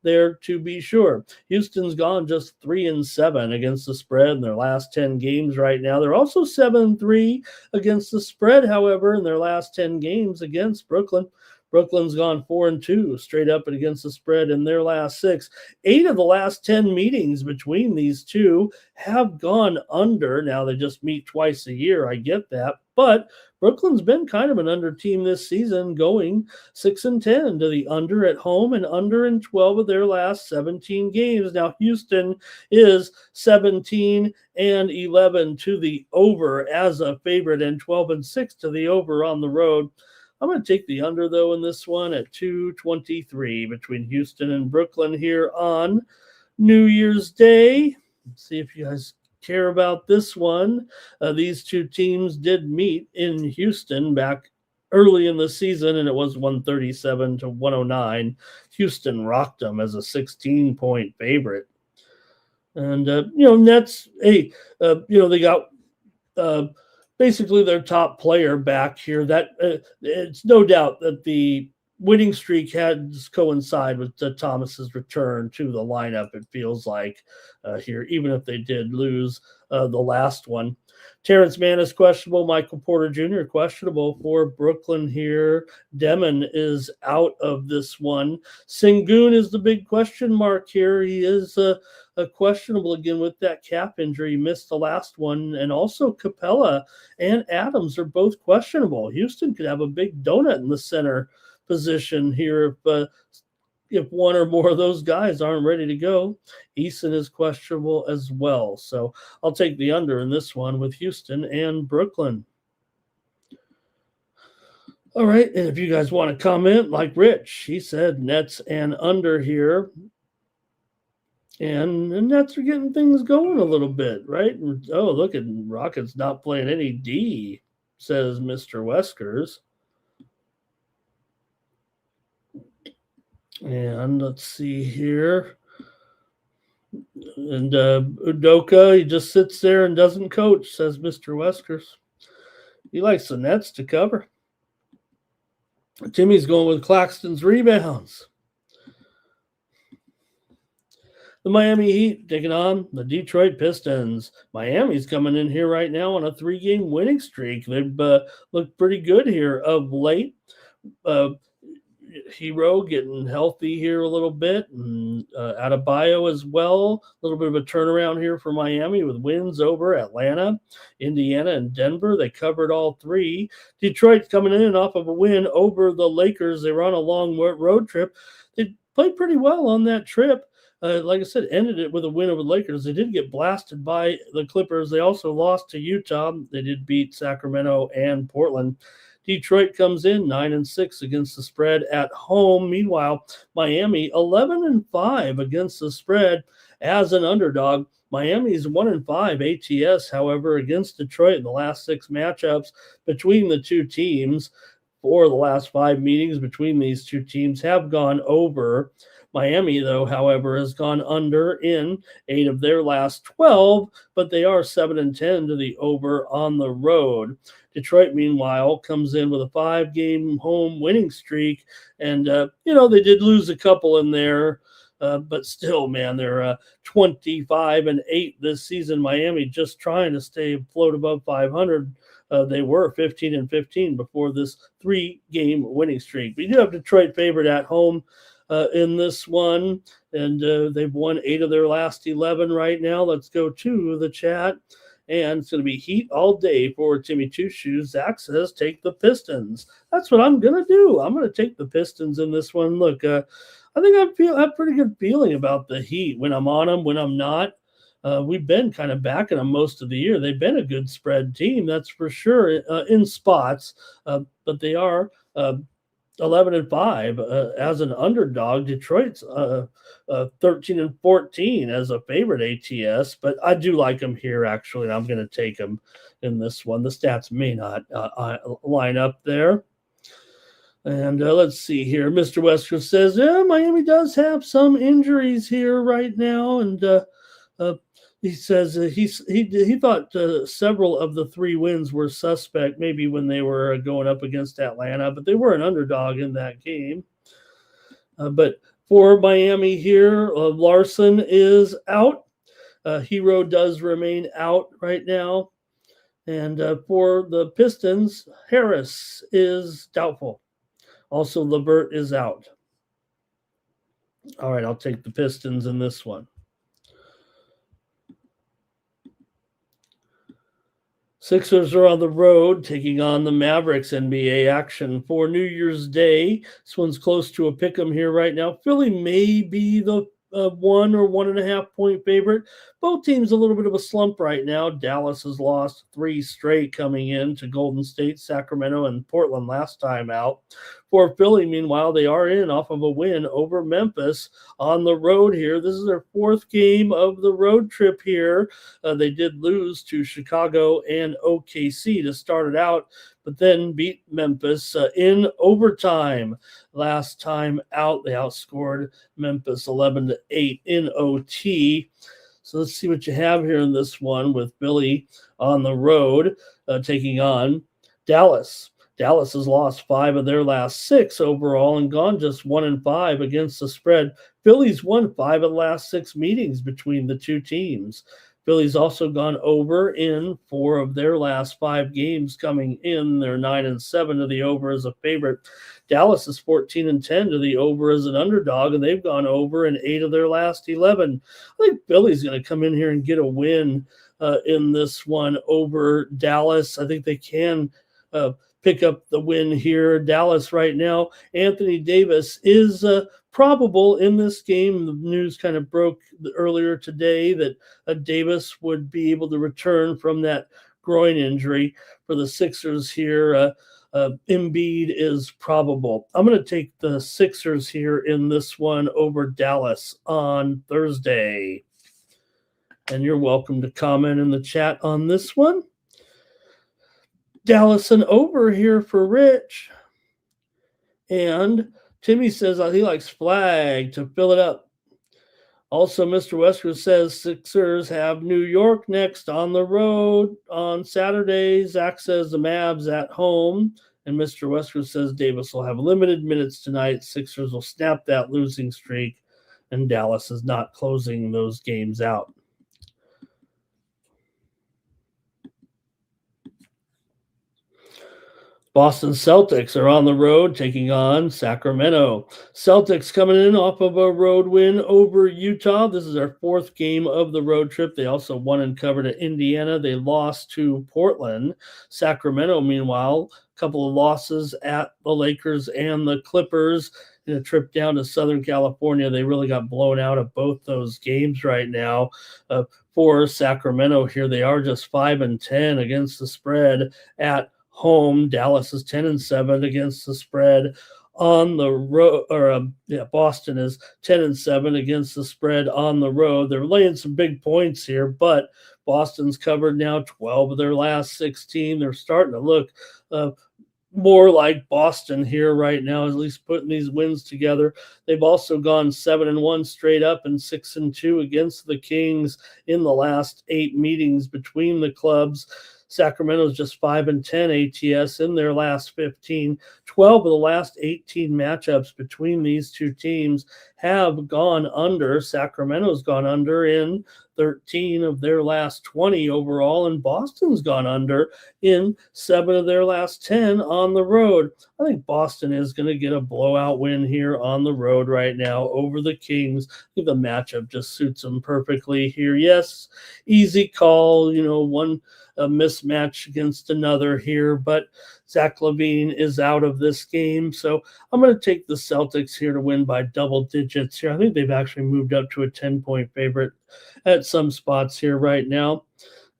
there, to be sure. Houston's gone just 3-7 against the spread in their last 10 games right now. They're also 7-3 against the spread, however, in their last 10 games against Brooklyn. Brooklyn's gone 4-2 straight up and against the spread in their last 6. 8 of the last 10 meetings between these two have gone under. Now they just meet twice a year. I get that, but Brooklyn's been kind of an under team this season, going 6-10 to the under at home and under in 12 of their last 17 games. Now Houston is 17-11 to the over as a favorite and 12-6 to the over on the road. I'm going to take the under, though, in this one at 223 between Houston and Brooklyn here on New Year's Day. Let's see if you guys care about this one. These two teams did meet in Houston back early in the season, and it was 137-109. Houston rocked them as a 16-point favorite. And, Nets, they got basically their top player back here. That it's no doubt that the winning streak had coincide with Thomas's return to the lineup, it feels like here, even if they did lose the last one. Terrence Mann is questionable. Michael Porter Jr. questionable for Brooklyn here. Demon is out of this one. Sengun is the big question mark here. He is questionable again with that calf injury. He missed the last one. And also Capella and Adams are both questionable. Houston could have a big donut in the center position here if one or more of those guys aren't ready to go. Eason is questionable as well. So I'll take the under in this one with Houston and Brooklyn. All right, and if you guys want to comment like Rich, he said Nets and under here. And the Nets are getting things going a little bit, right? Oh, look at Rockets not playing any D, says Mr. Weskers. And let's see here. And Udoka, he just sits there and doesn't coach, says Mr. Weskers. He likes the Nets to cover. Timmy's going with Claxton's rebounds. The Miami Heat taking on the Detroit Pistons. Miami's coming in here right now on a 3-game winning streak. They've looked pretty good here of late. Hero getting healthy here a little bit, and Adebayo as well. A little bit of a turnaround here for Miami with wins over Atlanta, Indiana, and Denver. They covered all 3. Detroit coming in off of a win over the Lakers. They were on a long road trip. They played pretty well on that trip. Like I said, ended it with a win over the Lakers. They did get blasted by the Clippers. They also lost to Utah. They did beat Sacramento and Portland. Detroit comes in 9-6 against the spread at home. Meanwhile, Miami 11-5 against the spread as an underdog. Miami's 1-5 ATS, however, against Detroit in the last 6 matchups between the two teams. 4 of the last 5 meetings between these two teams have gone over. Miami, though, however, has gone under in 8 of their last 12, but they are 7-10 to the over on the road. Detroit, meanwhile, comes in with a 5-game home winning streak, and, they did lose a couple in there, but still, man, they're 25-8 this season. Miami just trying to stay afloat above 500. They were 15-15 before this 3-game winning streak. We do have Detroit favored at home in this one, and they've won 8 of their last 11 right now. Let's go to the chat, and it's going to be heat all day for Timmy Two Shoes. Zach says take the Pistons. That's what I'm going to do. I'm going to take the Pistons in this one. Look, I think I have pretty good feeling about the Heat when I'm on them, when I'm not. We've been kind of backing them most of the year. They've been a good spread team, that's for sure, in spots, but they are 11-5 as an underdog. Detroit's 13-14 as a favorite ATS, but I do like them here, actually, and I'm going to take them in this one. The stats may not line up there. And let's see here. Mr. Wesker says, Miami does have some injuries here right now, and he says he thought several of the 3 wins were suspect, maybe when they were going up against Atlanta, but they were an underdog in that game. But for Miami here, Larson is out. Hero does remain out right now. And for the Pistons, Harris is doubtful. Also, Levert is out. All right, I'll take the Pistons in this one. Sixers are on the road taking on the Mavericks. NBA action for New Year's Day. This one's close to a pick 'em here right now. Philly may be the 1 or 1.5 point favorite. Both teams a little bit of a slump right now. Dallas has lost 3 straight coming in to Golden State, Sacramento, and Portland last time out. For Philly, meanwhile, they are in off of a win over Memphis on the road here. This is their 4th game of the road trip here. They did lose to Chicago and OKC to start it out, but then beat Memphis in overtime. Last time out, they outscored Memphis 11-8 in OT. So let's see what you have here in this one with Philly on the road taking on Dallas. Dallas has lost 5 of their last 6 overall and gone just 1-5 against the spread. Philly's won 5 of the last 6 meetings between the two teams. Philly's also gone over in 4 of their last 5 games coming in. They're 9-7 to the over as a favorite. Dallas is 14-10 to the over as an underdog, and they've gone over in 8 of their last 11. I think Philly's going to come in here and get a win in this one over Dallas. I think they can pick up the win here. Dallas right now, Anthony Davis is probable in this game. The news kind of broke earlier today that Davis would be able to return from that groin injury for the Sixers here. Embiid is probable. I'm going to take the Sixers here in this one over Dallas on Thursday. And you're welcome to comment in the chat on this one. Dallas and over here for Rich. And Timmy says he likes flag to fill it up. Also, Mr. Wesker says Sixers have New York next on the road on Saturday. Zach says the Mavs at home. And Mr. Wesker says Davis will have limited minutes tonight. Sixers will snap that losing streak. And Dallas is not closing those games out. Boston Celtics are on the road taking on Sacramento. Celtics coming in off of a road win over Utah. This is our 4th game of the road trip. They also won and covered at Indiana. They lost to Portland. Sacramento, meanwhile, a couple of losses at the Lakers and the Clippers. In a trip down to Southern California, they really got blown out of both those games right now. For Sacramento here, they are just 5-10 against the spread at home. Dallas is 10-7 against the spread on the road, Boston is 10-7 against the spread on the road. They're laying some big points here, but Boston's covered now 12 of their last 16. They're starting to look more like Boston here right now, at least putting these wins together. They've also gone 7-1 straight up and 6-2 against the Kings in the last 8 meetings between the clubs. Sacramento's just 5-10 ATS in their last 15. 12 of the last 18 matchups between these two teams have gone under. Sacramento's gone under in 13 of their last 20 overall, and Boston's gone under in 7 of their last 10 on the road. I think Boston is going to get a blowout win here on the road right now over the Kings. I think the matchup just suits them perfectly here. Yes, easy call, one a mismatch against another here, but Zach LaVine is out of this game. So I'm going to take the Celtics here to win by double digits here. I think they've actually moved up to a 10-point favorite at some spots here right now.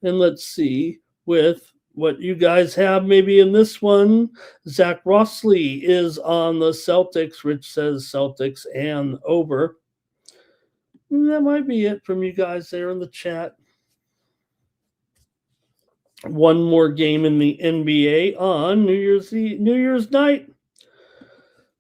And let's see with what you guys have maybe in this one. Zach Rossley is on the Celtics, which says Celtics and over. And that might be it from you guys there in the chat. One more game in the NBA on New Year's night.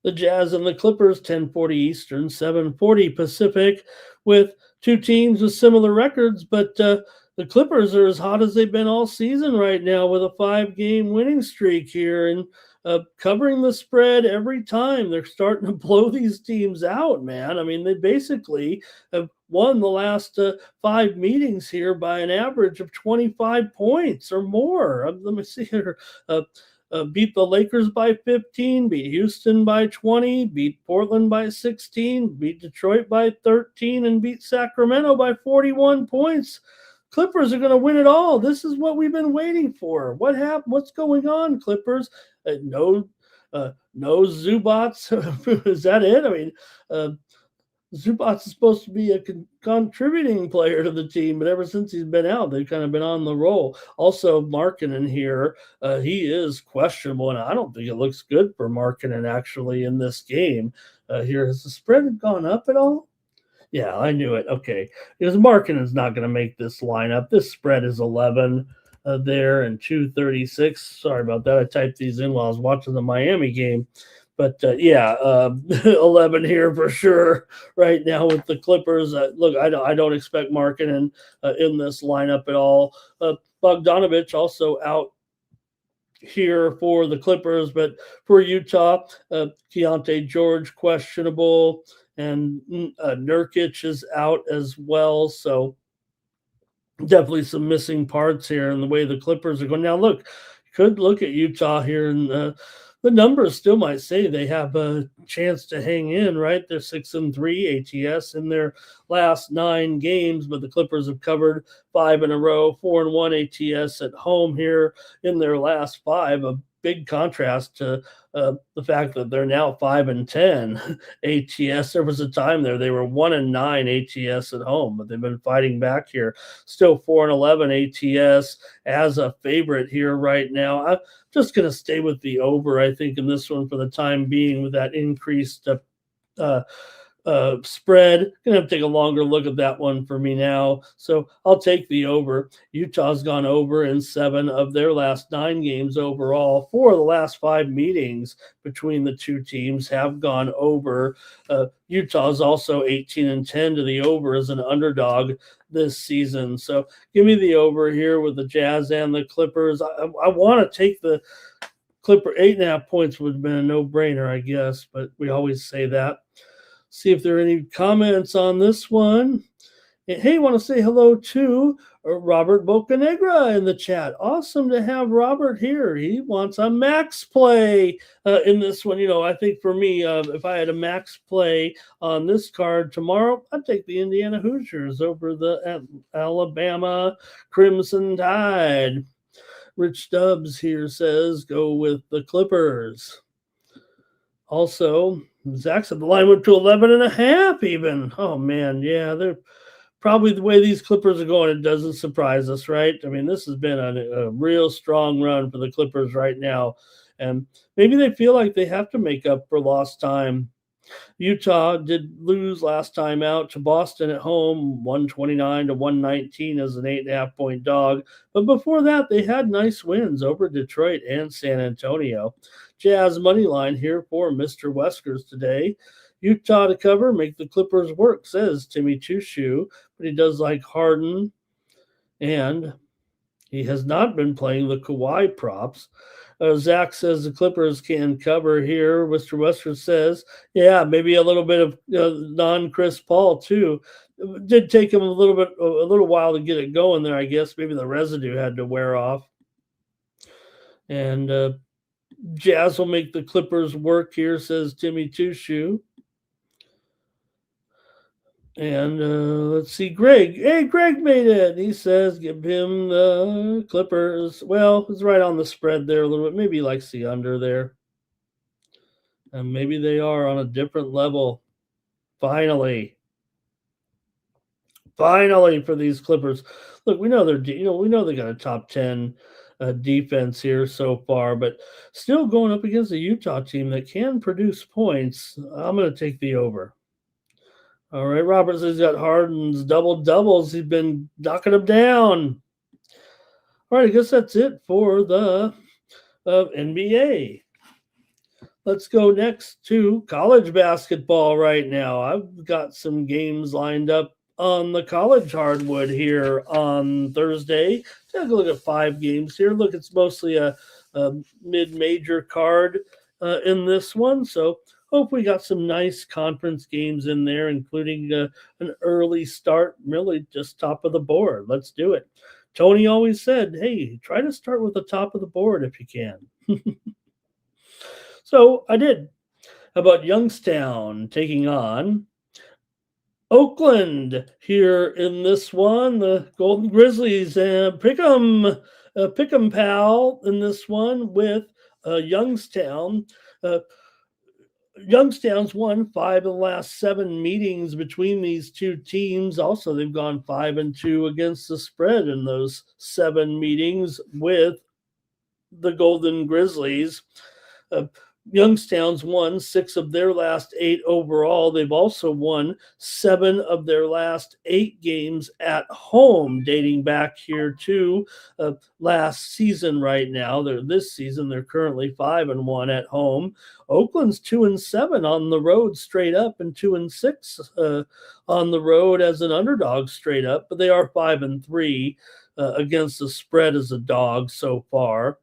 The Jazz and the Clippers, 10:40 Eastern, 7:40 Pacific, with two teams with similar records, but the Clippers are as hot as they've been all season right now with a 5-game winning streak here and covering the spread every time. They're starting to blow these teams out, man. I mean, they basically have won the last 5 meetings here by an average of 25 points or more. Let me see here. beat the Lakers by 15, beat Houston by 20, beat Portland by 16, beat Detroit by 13, and beat Sacramento by 41 points. Clippers are going to win it all. This is what we've been waiting for. What happened? What's going on, Clippers? No Zubats. Is that it? I mean, Zubats is supposed to be a contributing player to the team, but ever since he's been out, they've kind of been on the roll. Also, Markkanen here, he is questionable, and I don't think it looks good for Markkanen actually in this game. Here, has the spread gone up at all? Yeah, I knew it. Okay, because Markkanen's not going to make this lineup. This spread is 11 there and 236. Sorry about that. I typed these in while I was watching the Miami game. But 11 here for sure right now with the Clippers. Look, I don't expect Markkanen in this lineup at all. Bogdanovich also out here for the Clippers, but for Utah, Keontae George questionable, and Nurkic is out as well. So definitely some missing parts here in the way the Clippers are going. Now, look, you could look at Utah here and the numbers still might say they have a chance to hang in, right? They're 6-3 ATS in their last 9 games, but the Clippers have covered 5 in a row, 4-1 ATS at home here in their last 5. A big contrast to the fact that they're now 5-10 ATS. There was a time there they were 1-9 ATS at home, but they've been fighting back here. Still 4-11 ATS as a favorite here right now. I'm just going to stay with the over, I think, in this one for the time being with that increased spread. Gonna have to take a longer look at that one for me now. So I'll take the over. Utah's gone over in 7 of their last 9 games overall. 4 of the last 5 meetings between the two teams have gone over. Utah's also 18-10 to the over as an underdog this season. So give me the over here with the Jazz and the Clippers. I want to take the Clipper. 8.5 points would have been a no-brainer, I guess, but we always say that. See if there are any comments on this one. And hey, want to say hello to Robert Bocanegra in the chat. Awesome to have Robert here. He wants a max play in this one. You know, I think for me, if I had a max play on this card tomorrow, I'd take the Indiana Hoosiers over the Alabama Crimson Tide. Rich Stubbs here says go with the Clippers. Also, Zach said the line went to 11.5 even. Oh, man, yeah, they're probably the way these Clippers are going, it doesn't surprise us, right? I mean, this has been a real strong run for the Clippers right now, and maybe they feel like they have to make up for lost time. Utah did lose last time out to Boston at home, 129-119 as an 8.5-point dog. But before that, they had nice wins over Detroit and San Antonio. Jazz money line here for Mr. Weskers today. Utah to cover, make the Clippers work, says Timmy Chushu, but he does like Harden, and he has not been playing the Kawhi props. Zach says the Clippers can cover here. Mr. Weskers says, yeah, maybe a little bit of non-Chris Paul too. It did take him a little while to get it going there, I guess. Maybe the residue had to wear off. And Jazz will make the Clippers work here, says Timmy Chushu. And let's see, Greg. Hey, Greg made it. He says give him the Clippers. Well, it's right on the spread there a little bit. Maybe he likes the under there. And maybe they are on a different level. Finally for these Clippers. Look, we know they got a top 10 defense here so far, but still going up against a Utah team that can produce points. I'm going to take the over. All right, Robert says he's got Harden's double-doubles. He's been knocking them down. All right, I guess that's it for the NBA. Let's go next to college basketball right now. I've got some games lined up on the college hardwood here on Thursday. Take a look at 5 games here. Look, it's mostly a mid-major card in this one, so hope we got some nice conference games in there, including an early start, really just top of the board. Let's do it. Tony always said, hey, try to start with the top of the board if you can. So I did. How about Youngstown taking on Oakland here in this one? The Golden Grizzlies and Pick'em pal in this one with Youngstown. Uh, Youngstown's won 5 of the last 7 meetings between these two teams. Also, they've gone 5-2 against the spread in those 7 meetings with the Golden Grizzlies. Uh, Youngstown's won 6 of their last 8 overall. They've also won 7 of their last 8 games at home, dating back here to last season. Right now, this season they're currently 5-1 at home. Oakland's 2-7 on the road straight up, and 2-6 on the road as an underdog straight up. But they are 5-3 against the spread as a dog so far.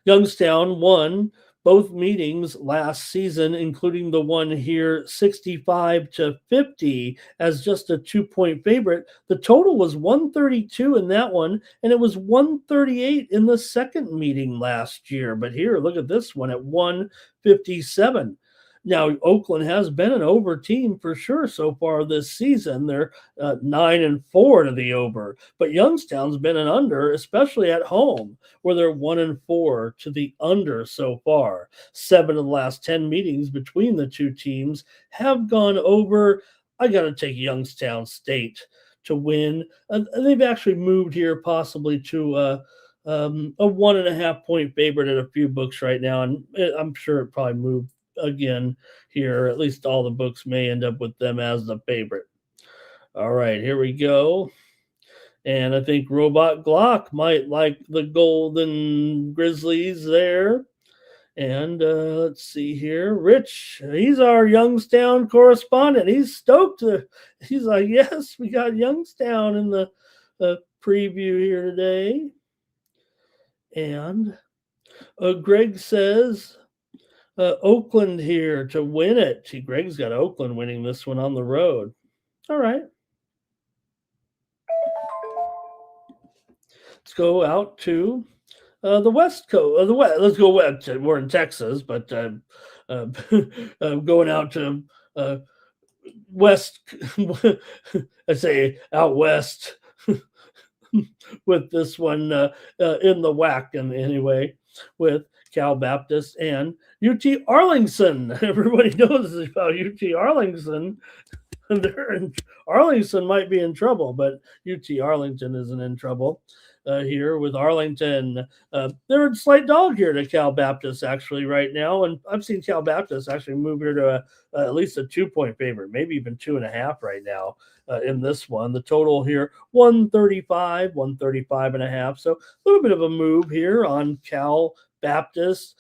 Youngstown won both meetings last season, including the one here 65-50 as just a 2-point favorite. The total was 132 in that one, and it was 138 in the second meeting last year. But here, look at this one at 157. Now, Oakland has been an over team for sure so far this season. They're 9-4 to the over, but Youngstown's been an under, especially at home, where they're 1-4 to the under so far. 7 of the last 10 meetings between the two teams have gone over. I got to take Youngstown State to win. They've actually moved here possibly to a 1.5 point favorite at a few books right now, and I'm sure it probably moved again here. At least all the books may end up with them as the favorite. All right, here we go. And I think Robot Glock might like the Golden Grizzlies there. And let's see here. Rich, he's our Youngstown correspondent. He's stoked. He's like, yes, we got Youngstown in the preview here today. And Greg says, Oakland here to win it. Greg's got Oakland winning this one on the road. All right. Let's go out to the West Coast. The West. Let's go west. We're in Texas, but going out to West. I say out west with this one in the WAC. And anyway, with Cal Baptist and UT Arlington. Everybody knows about UT Arlington. Arlington might be in trouble, but UT Arlington isn't in trouble here with Arlington. They're a slight dog here to Cal Baptist actually right now, and I've seen Cal Baptist actually move here to at least a 2-point favorite, maybe even 2.5 right now in this one. The total here 135.5, so a little bit of a move here on Cal Baptist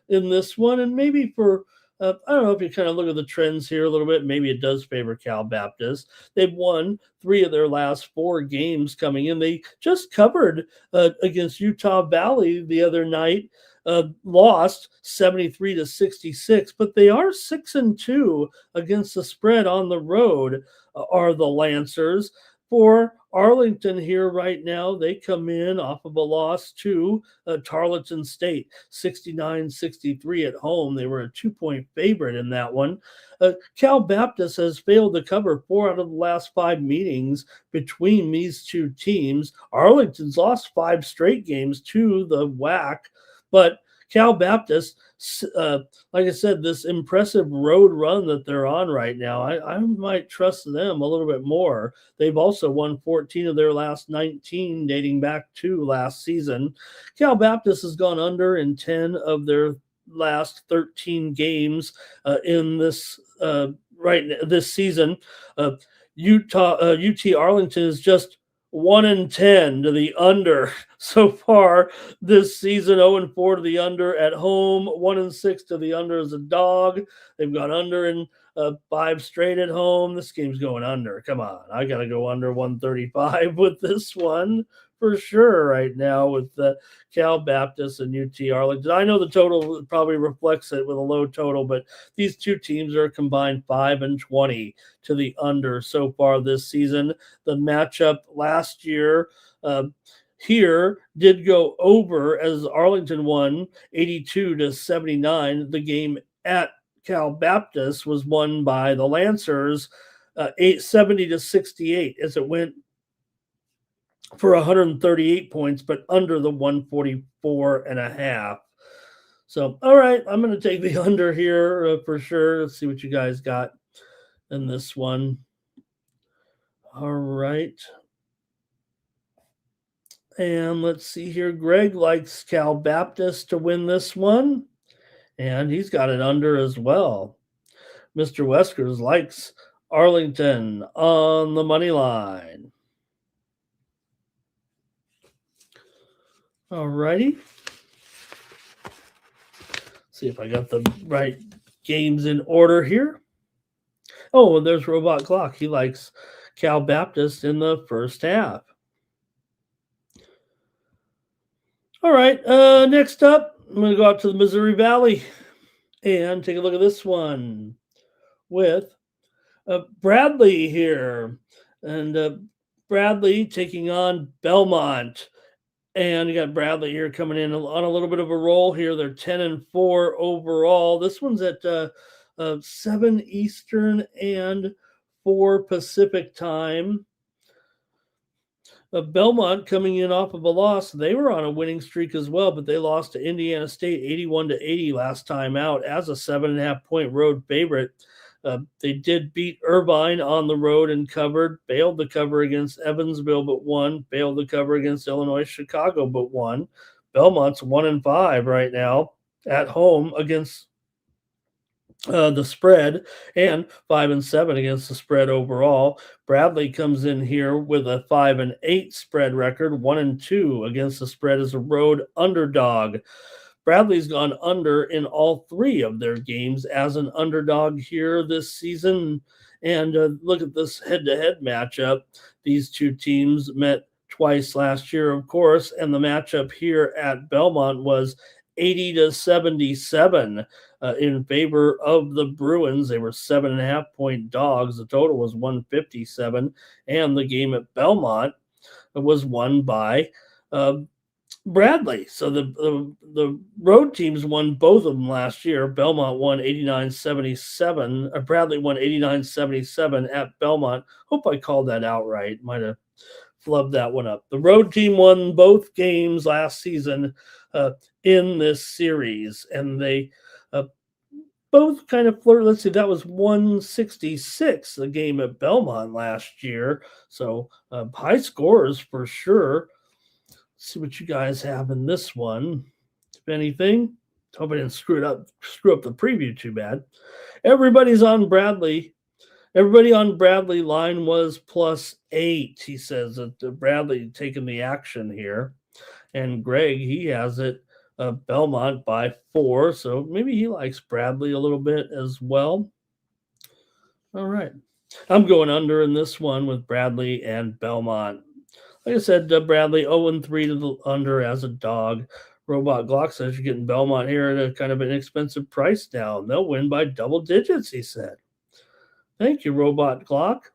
in this one, and maybe for I don't know if you kind of look at the trends here a little bit. Maybe it does favor Cal Baptist. They've won 3 of their last 4 games coming in. They just covered against Utah Valley the other night, lost 73-66, but they are 6-2 against the spread on the road. Are the Lancers. For Arlington here right now, they come in off of a loss to Tarleton State, 69-63 at home. They were a 2-point favorite in that one. Cal Baptist has failed to cover 4 out of the last 5 meetings between these two teams. Arlington's lost 5 straight games to the WAC, but Cal Baptist, like I said, this impressive road run that they're on right now, I might trust them a little bit more. They've also won 14 of their last 19 dating back to last season. Cal Baptist has gone under in 10 of their last 13 games in this this season. UT Arlington is just 1-10 to the under so far this season. 0-4 to the under at home, 1-6 to the under as a dog. They've gone under in 5 straight at home. This game's going under. Come on, I got to go under 135 with this one for sure right now with Cal Baptist and UT Arlington. I know the total probably reflects it with a low total, but these two teams are combined 5-20 to the under so far this season. The matchup last year here did go over as Arlington won 82-79. The game at Cal Baptist was won by the Lancers 70-68 as it went for 138 points, but under the 144.5. So, all right, I'm going to take the under here for sure. Let's see what you guys got in this one. All right. And let's see here. Greg likes Cal Baptist to win this one, and he's got it under as well. Mr. Weskers likes Arlington on the money line. All righty. See if I got the right games in order here. Oh, and there's Robot Clock. He likes Cal Baptist in the first half. All right, next up, I'm going to go out to the Missouri Valley and take a look at this one with Bradley here. And Bradley taking on Belmont. And you got Bradley here coming in on a little bit of a roll here. They're 10-4 overall. This one's at 7 Eastern and 4 Pacific time. Belmont coming in off of a loss. They were on a winning streak as well, but they lost to Indiana State 81-80 last time out as a 7.5-point road favorite. They did beat Irvine on the road and covered, failed to cover against Evansville, but won, failed to cover against Illinois Chicago, but won. Belmont's 1-5 right now at home against the spread, and 5-7 against the spread overall. Bradley comes in here with a 5-8 spread record, 1-2 against the spread as a road underdog. Bradley's gone under in all 3 of their games as an underdog here this season. And look at this head-to-head matchup. These two teams met twice last year, of course, and the matchup here at Belmont was 80-77 in favor of the Bruins. They were 7.5-point dogs. The total was 157, and the game at Belmont was won by Bradley. So the road teams won both of them last year. Belmont won 89-77. Bradley won 89-77 at Belmont. Hope I called that out right. Might have flubbed that one up. The road team won both games last season in this series, and they both kind of flirt. Let's see, that was 166, the game at Belmont last year. So high scores for sure. Let's see what you guys have in this one. If anything, hope I didn't screw up the preview too bad. Everybody's on Bradley. Everybody on Bradley line was +8. He says that Bradley taking the action here. And Greg, he has it Belmont by 4. So maybe he likes Bradley a little bit as well. All right. I'm going under in this one with Bradley and Belmont. Like I said, Bradley 0-3 to the under as a dog. Robot Glock says you're getting Belmont here at a kind of an inexpensive price now. They'll win by double digits, he said. Thank you, Robot Glock.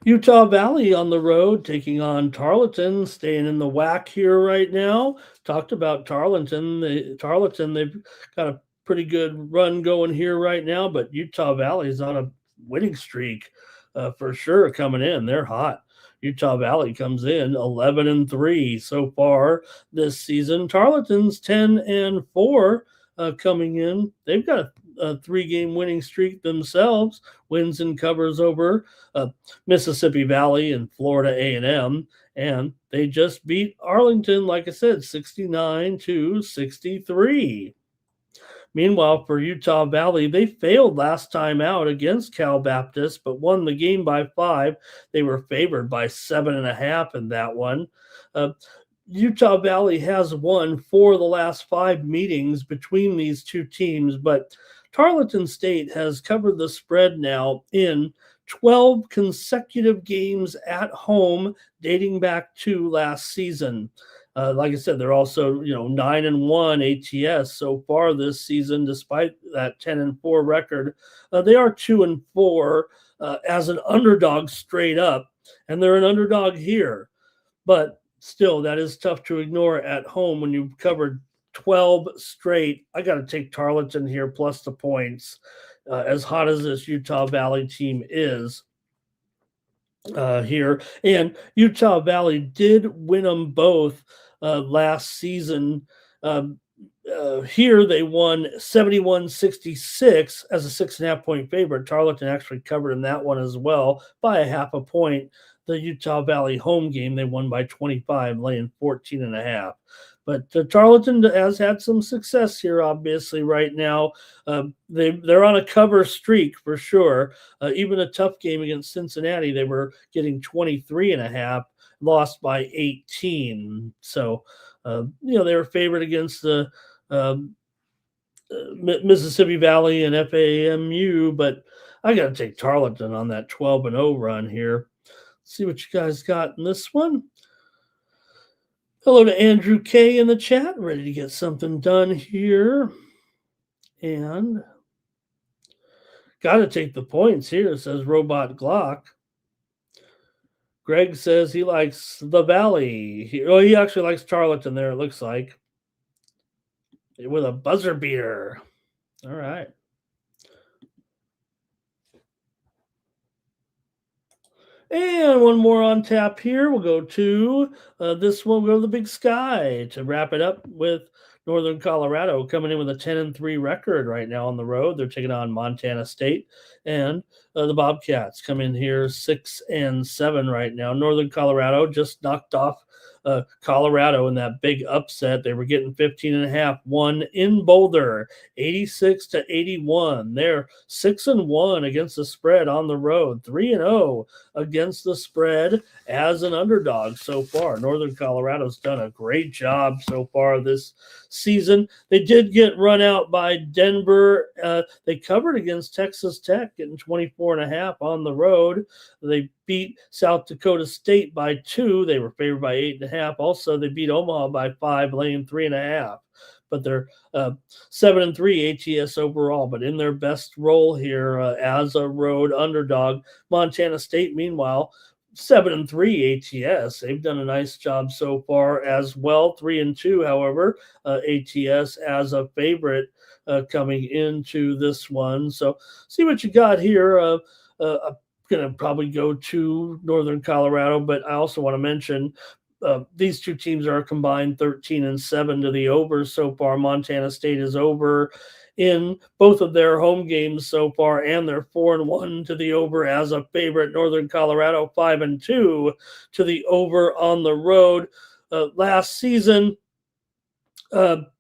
Utah Valley on the road, taking on Tarleton, staying in the WAC here right now. Talked about Tarleton. Tarleton, they've got a pretty good run going here right now, but Utah Valley is on a winning streak for sure coming in. They're hot. Utah Valley comes in 11-3 so far this season. Tarleton's 10-4 coming in. They've got a 3-game winning streak themselves, wins and covers over Mississippi Valley and Florida A&M, and they just beat Arlington, like I said, 69-63. Meanwhile, for Utah Valley, they failed last time out against Cal Baptist, but won the game by 5. They were favored by 7.5 in that one. Utah Valley has won 4 of the last 5 meetings between these two teams, but Tarleton State has covered the spread now in 12 consecutive games at home dating back to last season. Like I said, they're also 9-1 ATS so far this season, despite that 10-4 record. They are 2-4 as an underdog straight up, and they're an underdog here. But still, that is tough to ignore at home when you've covered 12 straight. I got to take Tarleton here plus the points. As hot as this Utah Valley team is here, and Utah Valley did win them both last season. Here they won 71-66 as a 6.5 point favorite. Tarleton actually covered in that one as well by a half a point. The Utah Valley home game, they won by 25, laying 14.5. But Tarleton has had some success here, obviously, right now. They're on a cover streak for sure. Even a tough game against Cincinnati, they were getting 23.5, lost by 18. So, they were favored against the Mississippi Valley and FAMU, but I got to take Tarleton on that 12-0 run here. See what you guys got in this one. Hello to Andrew K in the chat, ready to get something done here. And got to take the points here, says Robot Glock. Greg says he likes the Valley. He actually likes Tarleton there, it looks like. With a buzzer beater. All right. And one more on tap here. We'll go to this one. We'll go to the Big Sky to wrap it up with Northern Colorado coming in with a 10-3 record right now on the road. They're taking on Montana State, and the Bobcats come in here 6-7 right now. Northern Colorado just knocked off Colorado in that big upset. They were getting 15.5, won in Boulder, 86-81. They're 6-1 against the spread on the road, 3-0 against the spread as an underdog so far. Northern Colorado's done a great job so far this season. They did get run out by Denver. They covered against Texas Tech, getting 24.5 on the road. They beat South Dakota State by 2. They were favored by 8.5. Also, they beat Omaha by 5, laying 3.5. But they're 7-3 ATS overall, but in their best role here as a road underdog. Montana State, meanwhile, 7-3 ATS. They've done a nice job so far as well. 3-2, however, ATS as a favorite coming into this one. So see what you got here. Going to probably go to Northern Colorado, but I also want to mention these two teams are combined 13-7 to the over so far. Montana State is over in both of their home games so far, and they're 4-1 to the over as a favorite. Northern Colorado 5-2 to the over on the road. Last season, the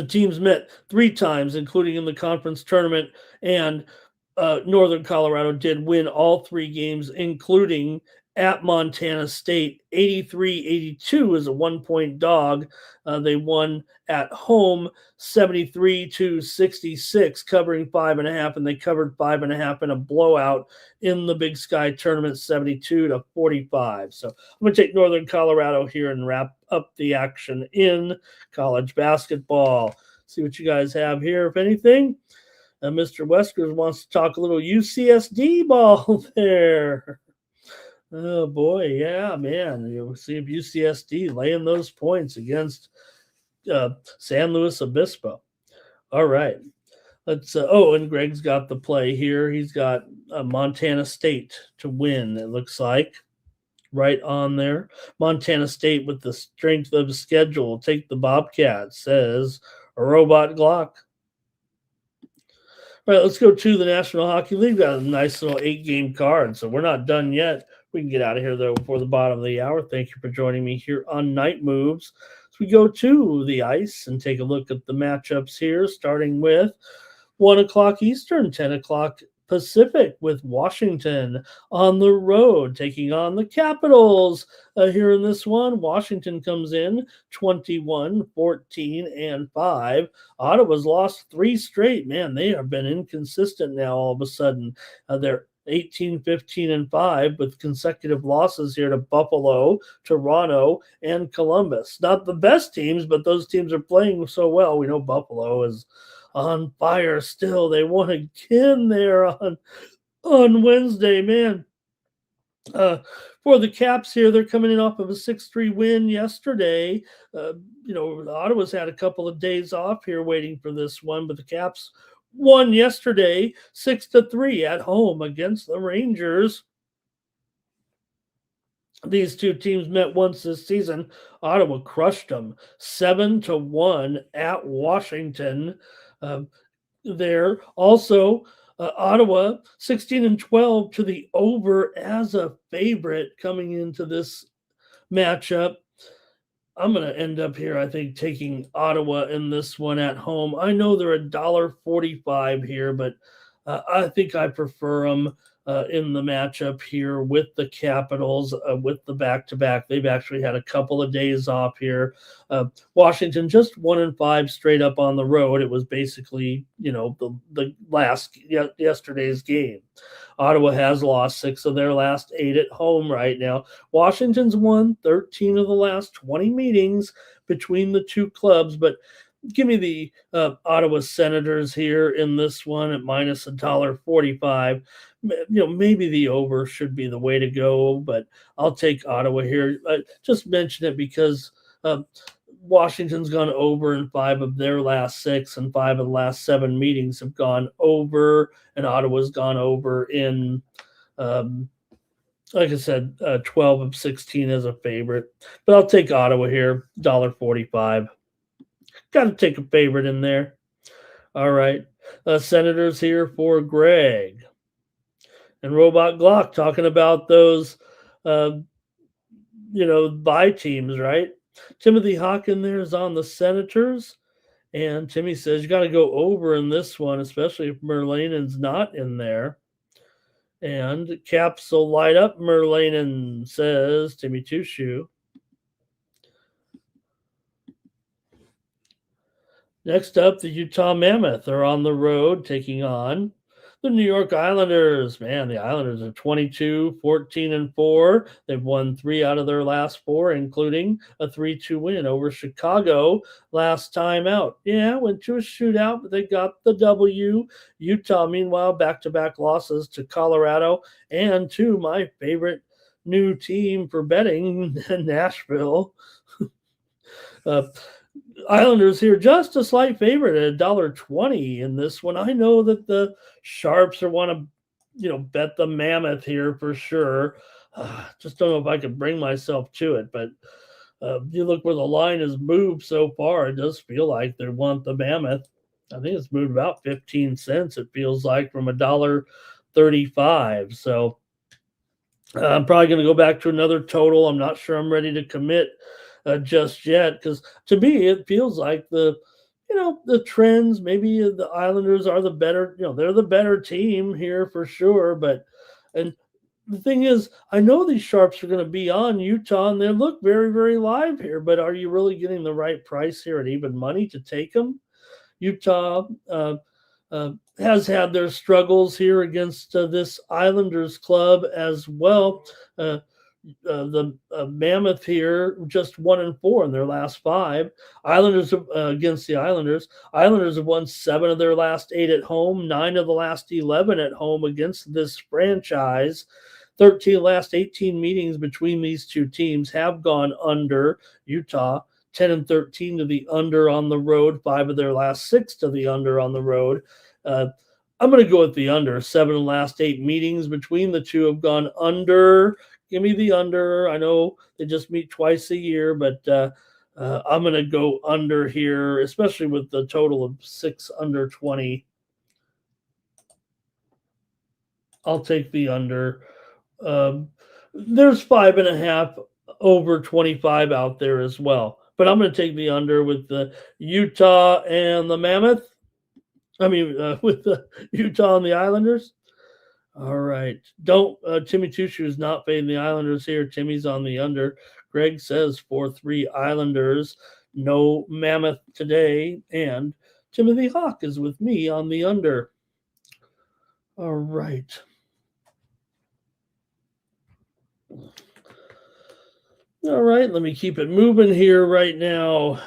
teams met 3 times, including in the conference tournament, and Northern Colorado did win all 3 games, including at Montana State. 83-82 is a 1-point dog. They won at home 73-66, covering 5.5, and they covered 5.5 in a blowout in the Big Sky tournament, 72-45. So I'm going to take Northern Colorado here and wrap up the action in college basketball. See what you guys have here, if anything. Mr. Weskers wants to talk a little UCSD ball there. Oh, boy, yeah, man. You'll see if UCSD laying those points against San Luis Obispo. All right. Let's. And Greg's got the play here. He's got Montana State to win, it looks like. Right on there. Montana State with the strength of the schedule. Take the Bobcats, says a Robot Glock. All right, let's go to the National Hockey League. Got a nice little 8-game card, so we're not done yet. We can get out of here, though, before the bottom of the hour. Thank you for joining me here on Night Moves. So we go to the ice and take a look at the matchups here, starting with 1 o'clock Eastern, 10 o'clock Pacific with Washington on the road taking on the Capitals. Here in this one, Washington comes in 21, 14, and 5. Ottawa's lost three straight. Man, they have been inconsistent now all of a sudden. They're 18, 15, and 5 with consecutive losses here to Buffalo, Toronto, and Columbus. Not the best teams, but those teams are playing so well. We know Buffalo is on fire still. They won again there on Wednesday, man. For the Caps here, they're coming in off of a 6-3 win yesterday. Ottawa's had a couple of days off here waiting for this one, but the Caps won yesterday 6-3 at home against the Rangers. These two teams met once this season. Ottawa crushed them 7-1 at Washington. There also Ottawa 16-12 to the over as a favorite coming into this matchup. I'm going to end up here, I think, taking Ottawa in this one at home. I know they're $1.45 here, but I think I prefer them in the matchup here with the Capitals, with the back-to-back. They've actually had a couple of days off here. Washington just 1-5 straight up on the road. It was basically, the last yesterday's game. Ottawa has lost 6 of their last 8 at home right now. Washington's won 13 of the last 20 meetings between the two clubs, but give me the Ottawa Senators here in this one at minus $1.45. Maybe the over should be the way to go, but I'll take Ottawa here. Just mention it because Washington's gone over in 5 of their last 6, and 5 of the last 7 meetings have gone over, and Ottawa's gone over in, like I said, 12 of 16 as a favorite. But I'll take Ottawa here, $1.45. Got to take a favorite in there. All right. Senators here for Greg. And Robot Glock talking about those, bye teams, right? Timothy Hawkin there is on the Senators. And Timmy says you got to go over in this one, especially if Merlanen's not in there. And Caps will light up Merlanen, says Timmy Two Shoe. Next up, the Utah Mammoth are on the road taking on the New York Islanders. Man, the Islanders are 22, 14, and 4. They've won 3 out of their last 4, including a 3-2 win over Chicago last time out. Yeah, went to a shootout, but they got the W. Utah, meanwhile, back-to-back losses to Colorado and to my favorite new team for betting, Nashville. Islanders here just a slight favorite at $1.20 in this one. I know that the Sharps are want to, bet the Mammoth here for sure. Just don't know if I could bring myself to it, but you look where the line has moved so far. It does feel like they want the Mammoth. I think it's moved about 15 cents. It feels like from $1.35. So I'm probably going to go back to another total. I'm not sure I'm ready to commit just yet, because to me it feels like the trends, maybe the Islanders are the better, they're the better team here for sure. And the thing is, I know these Sharps are going to be on Utah and they look very, very live here, but are you really getting the right price here at even money to take them? Utah has had their struggles here against this Islanders club as well. The Mammoth here just 1-4 in their last 5. Islanders against the Islanders. Islanders have won 7 of their last 8 at home, 9 of the last 11 at home against this franchise. 13 last 18 meetings between these two teams have gone under. Utah 10-13 to the under on the road. 5 of their last 6 to the under on the road. I'm going to go with the under. 7 of the last 8 meetings between the two have gone under. Give me the under. I know they just meet twice a year, but I'm going to go under here, especially with the total of 6 under 20. I'll take the under. There's 5.5 over 25 out there as well, but I'm going to take the under with the Utah and the Mammoth. With the Utah and the Islanders. All right. Don't Timmy Two Shoes not fading the Islanders here. Timmy's on the under. Greg says 4-3 Islanders. No Mammoth today. And Timothy Hawk is with me on the under. All right. All right. Let me keep it moving here right now.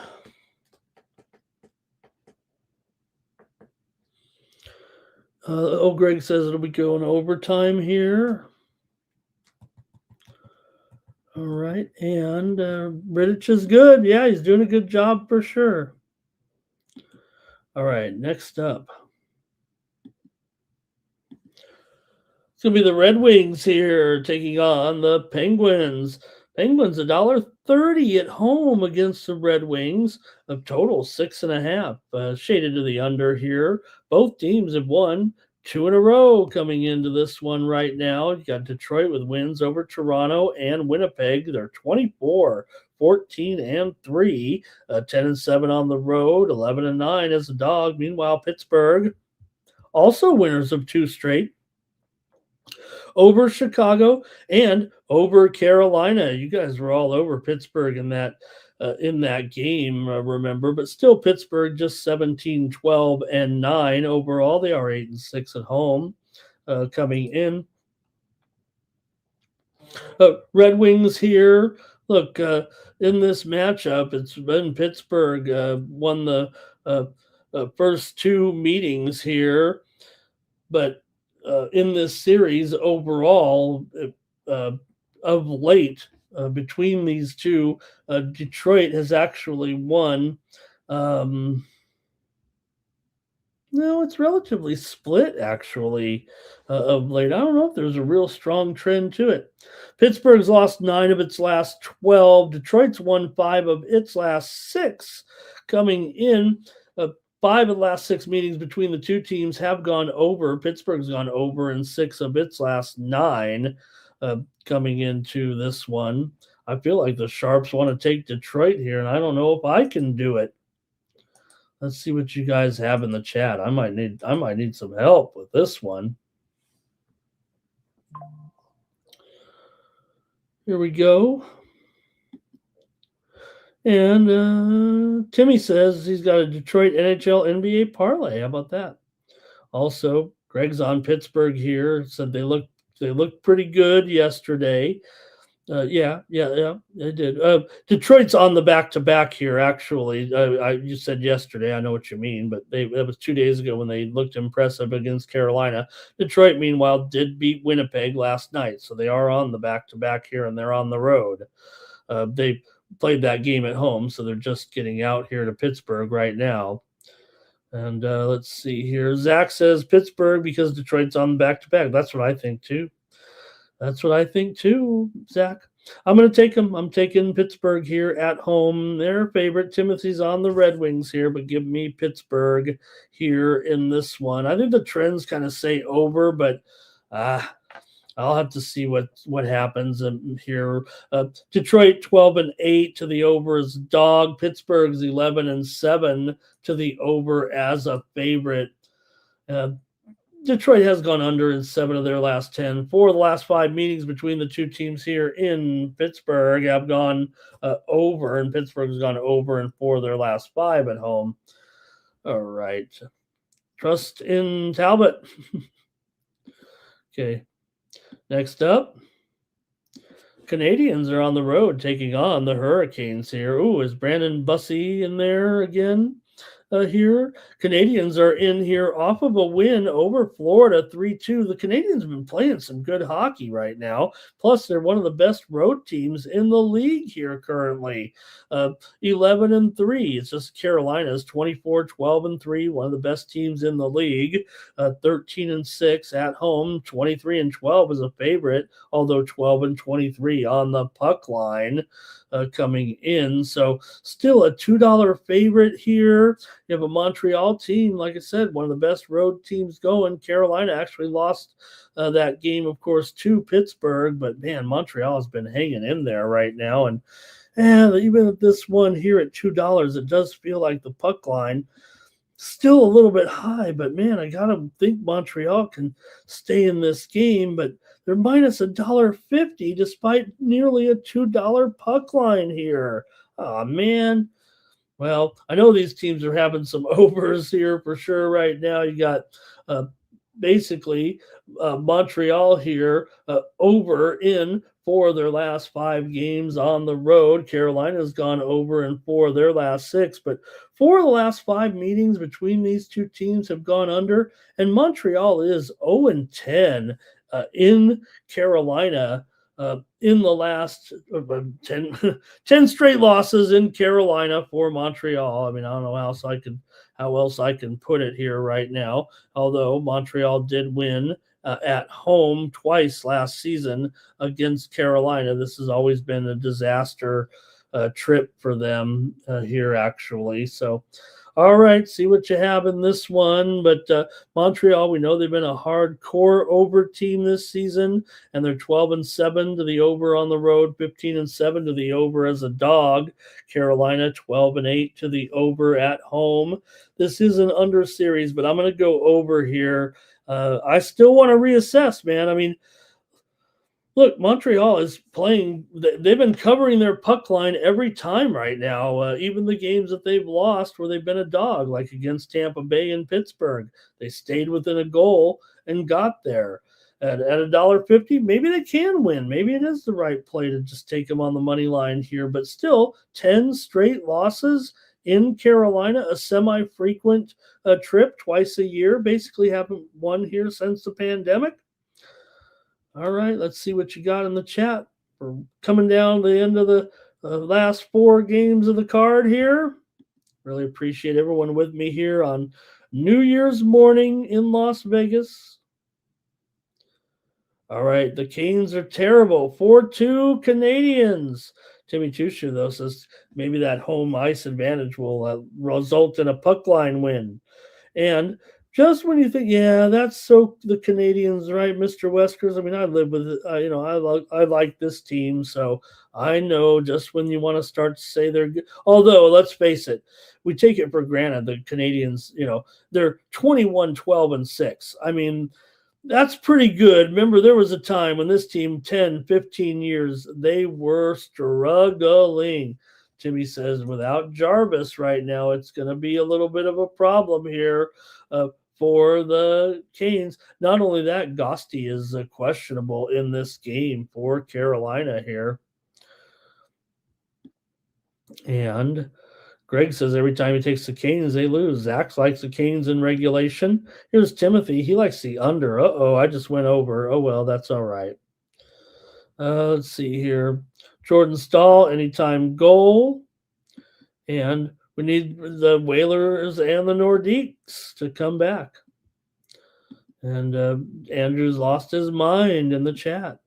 Greg says it'll be going overtime here. All right. And Riddich is good. Yeah, he's doing a good job for sure. All right. Next up. It's going to be the Red Wings here taking on the Penguins. Penguins $1.30 at home against the Red Wings. A total 6.5. Shaded to the under here. Both teams have won 2 in a row coming into this one right now. You got Detroit with wins over Toronto and Winnipeg. They're 24, 14, and 3. 10 and 7 on the road. 11 and 9 as a dog. Meanwhile, Pittsburgh also winners of 2 straight. Over Chicago and over Carolina. You guys were all over Pittsburgh in that game, remember, but still Pittsburgh just 17, 12, and 9 overall. They are 8 and 6 at home coming in. Red Wings here. Look, in this matchup, it's been Pittsburgh won the first 2 meetings here, but in this series overall, of late, between these two, Detroit has actually won. No, it's relatively split, actually, of late. I don't know if there's a real strong trend to it. Pittsburgh's lost 9 of its last 12. Detroit's won 5 of its last 6 coming in. 5 of the last 6 meetings between the two teams have gone over. Pittsburgh's gone over in 6 of its last 9 coming into this one. I feel like the Sharps want to take Detroit here, and I don't know if I can do it. Let's see what you guys have in the chat. I might need some help with this one. Here we go. And Timmy says he's got a Detroit NHL NBA parlay. How about that? Also, Greg's on Pittsburgh here. Said they looked pretty good yesterday. Yeah, they did. Detroit's on the back-to-back here, actually. You said yesterday. I know what you mean, but that was 2 days ago when they looked impressive against Carolina. Detroit, meanwhile, did beat Winnipeg last night, so they are on the back-to-back here, and they're on the road. They played that game at home, so they're just getting out here to Pittsburgh right now. And let's see here. Zach says Pittsburgh because Detroit's on the back-to-back. That's what I think, too. Zach. I'm going to take them. I'm taking Pittsburgh here at home. Their favorite. Timothy's on the Red Wings here, but give me Pittsburgh here in this one. I think the trends kind of say over, but I'll have to see what happens here. Detroit 12-8 to the over as dog. Pittsburgh's 11-7 to the over as a favorite. Detroit has gone under in 7 of their last 10. 4 of the last 5 meetings between the two teams here in Pittsburgh have gone over, and Pittsburgh's gone over in 4 of their last 5 at home. All right. Trust in Talbot. Okay. Next up, Canadians are on the road taking on the Hurricanes here. Ooh, is Brandon Bussey in there again? Here. Canadians are in here off of a win over Florida 3-2. The Canadians have been playing some good hockey right now. Plus, they're one of the best road teams in the league here currently. 11-3. It's just Carolina's 24-12-3, one of the best teams in the league. 13-6 at home. 23-12 is a favorite, although 12-23 on the puck line. Coming in. So still a $2 favorite here. You have a Montreal team, like I said, one of the best road teams going. Carolina actually lost that game, of course, to Pittsburgh, but man, Montreal has been hanging in there right now. And even at this one here at $2, it does feel like the puck line still a little bit high, but man, I gotta think Montreal can stay in this game. But they're minus $1.50 despite nearly a $2 puck line here. Oh man. Well, I know these teams are having some overs here for sure right now. You got uh, basically Montreal here over in 4 of their last 5 games on the road. Carolina's gone over in 4 of their last 6, but 4 of the last 5 meetings between these two teams have gone under, and Montreal is 0-10 in Carolina. In the last 10, 10 straight losses in Carolina for Montreal. I mean, I don't know how else I can put it here right now. Although Montreal did win at home twice last season against Carolina. This has always been a disaster trip for them here, actually. So, all right, see what you have in this one. But Montreal, we know they've been a hardcore over team this season, and they're 12-7 to the over on the road, 15-7 to the over as a dog. Carolina 12-8 to the over at home. This is an under series, but I'm going to go over here. I still want to reassess, man. I mean, look, Montreal is playing. They've been covering their puck line every time right now. Even the games that they've lost where they've been a dog, like against Tampa Bay and Pittsburgh, they stayed within a goal and got there. At $1.50, maybe they can win. Maybe it is the right play to just take them on the money line here. But still, 10 straight losses in Carolina, a semi-frequent trip twice a year. Basically haven't won here since the pandemic. All right, let's see what you got in the chat. We're coming down the end of the last 4 games of the card here. Really appreciate everyone with me here on New Year's morning in Las Vegas. All right, the Canes are terrible. 4-2 Canadians. Timmy Chushu, though, says maybe that home ice advantage will result in a puck line win. And just when you think, yeah, that's so the Canadians, right, Mr. Weskers? I mean, I live with it. I like this team, so I know just when you want to start to say they're good. Although, let's face it, we take it for granted the Canadians, they're 21-12-6. I mean, that's pretty good. Remember, there was a time when this team, 10, 15 years, they were struggling. Timmy says, without Jarvis right now, it's going to be a little bit of a problem here for the Canes. Not only that, Gosti is questionable in this game for Carolina here. And Greg says every time he takes the Canes, they lose. Zach likes the Canes in regulation. Here's Timothy. He likes the under. I just went over. Oh, well, that's all right. Let's see here. Jordan Stahl, anytime goal. And we need the Whalers and the Nordiques to come back. And Andrew's lost his mind in the chat.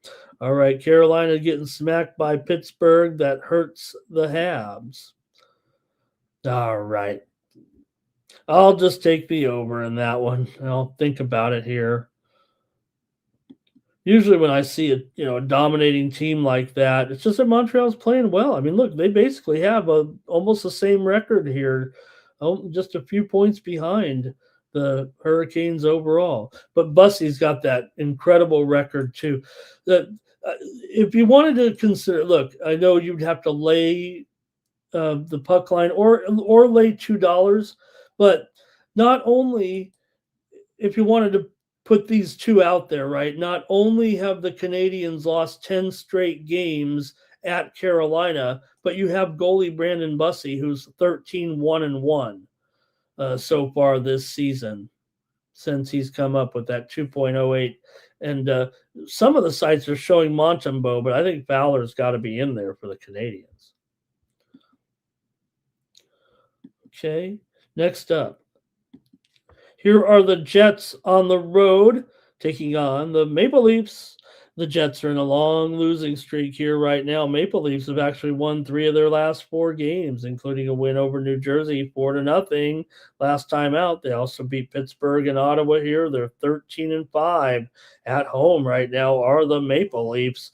All right, Carolina getting smacked by Pittsburgh. That hurts the Habs. All right. I'll just take the over in that one. I'll think about it here. Usually when I see a dominating team like that, it's just that Montreal's playing well. I mean, look, they basically have almost the same record here, just a few points behind the Hurricanes overall. But Bussy's got that incredible record too. That if you wanted to consider, look, I know you'd have to lay the puck line or lay $2, but not only if you wanted to put these two out there, right? Not only have the Canadians lost 10 straight games at Carolina, but you have goalie Brandon Bussey, who's 13-1-1 so far this season since he's come up with that 2.08. And some of the sites are showing Montembeault, but I think Fowler's got to be in there for the Canadians. Okay, next up. Here are the Jets on the road taking on the Maple Leafs. The Jets are in a long losing streak here right now. Maple Leafs have actually won 3 of their last 4 games, including a win over New Jersey 4-0 last time out. They also beat Pittsburgh and Ottawa here. They're 13-5 at home right now are the Maple Leafs.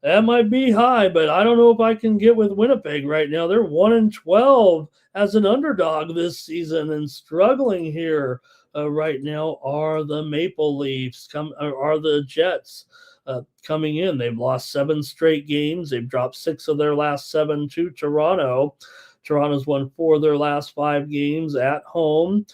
That might be high, but I don't know if I can get with Winnipeg right now. They're 1-12 as an underdog this season and struggling here right now are the Maple Leafs, are the Jets coming in. They've lost 7 straight games. They've dropped 6 of their last 7 to Toronto. Toronto's won 4 of their last 5 games at home.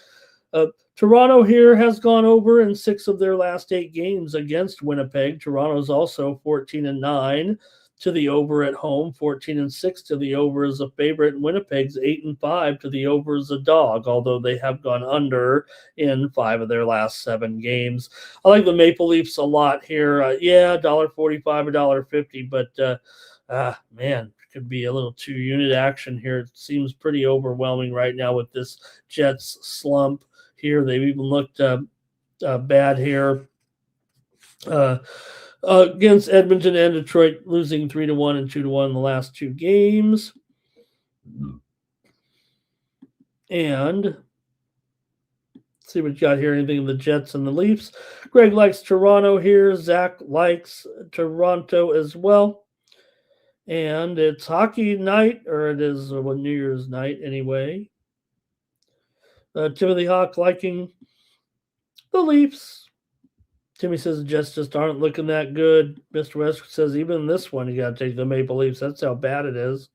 Toronto here has gone over in 6 of their last 8 games against Winnipeg. Toronto's also 14-9 to the over at home, 14-6 to the over as a favorite. And Winnipeg's 8-5 to the over as a dog, although they have gone under in 5 of their last 7 games. I like the Maple Leafs a lot here. Yeah, $1.45, $1.50, but man, could be a little 2-unit action here. It seems pretty overwhelming right now with this Jets slump here. They've even looked bad here against Edmonton and Detroit, losing 3-1 and 2-1 in the last 2 games. And see what you got here. Anything of the Jets and the Leafs. Greg likes Toronto here. Zach likes Toronto as well. And it's hockey night, or it is New Year's night anyway. Timothy Hawk liking the Leafs. Timmy says the Jets just aren't looking that good. Mr. West says even this one, you got to take the Maple Leafs. That's how bad it is.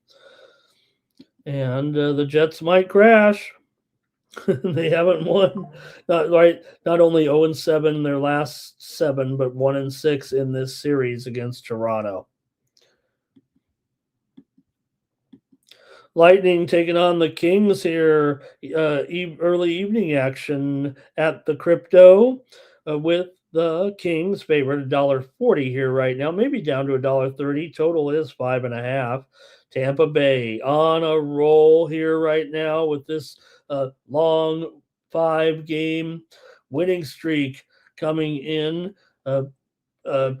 And the Jets might crash. They haven't won. Not only 0-7 in their last 7, but 1-6 in this series against Toronto. Lightning taking on the Kings here. Early evening action at the Crypto with the Kings favorite $1.40 here right now, maybe down to $1.30. Total is 5.5. Tampa Bay on a roll here right now with this long 5-game winning streak coming in to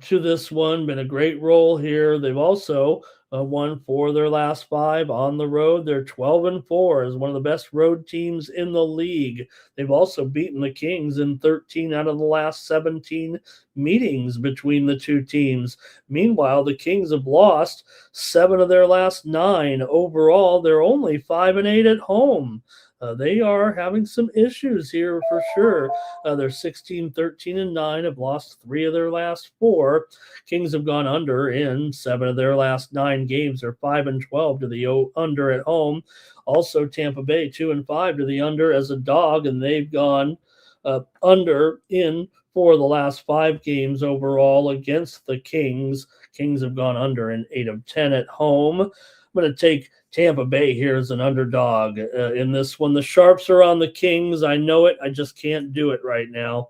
this one. Been a great roll here. They've also won 4 of their last 5 on the road. They're 12-4 as one of the best road teams in the league. They've also beaten the Kings in 13 out of the last 17 meetings between the two teams. Meanwhile, the Kings have lost 7 of their last 9. Overall, they're only 5-8 at home. They are having some issues here for sure. They're 16-13-9, have lost 3 of their last 4. Kings have gone under in 7 of their last 9 games. They're 5-12 to the under at home. Also, Tampa Bay 2-5 to the under as a dog, and they've gone under in 4 of the last 5 games overall against the Kings. Kings have gone under in 8 of 10 at home. I'm going to take Tampa Bay here as an underdog in this one. The Sharps are on the Kings. I know it. I just can't do it right now.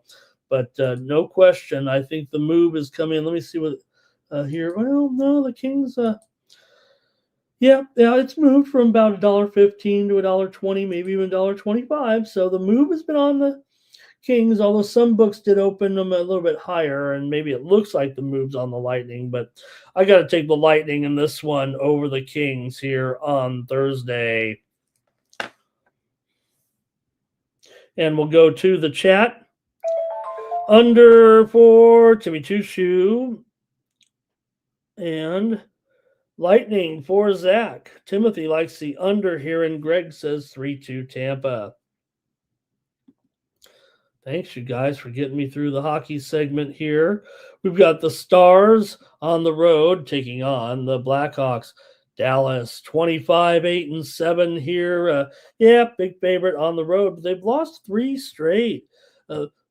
But no question, I think the move is coming. Let me see what here. Well, no, the Kings. Yeah, it's moved from about $1.15 to $1.20, maybe even $1.25. So the move has been on the Kings, although some books did open them a little bit higher, and maybe it looks like the move's on the Lightning, but I got to take the Lightning in this one over the Kings here on Thursday. And we'll go to the chat. Under for Timmy Tushu and Lightning for Zach. Timothy likes the under here, and Greg says 3-2 Tampa. Thanks, you guys, for getting me through the hockey segment here. We've got the Stars on the road taking on the Blackhawks. Dallas, 25-8-7 here. Big favorite on the road. But they've lost 3 straight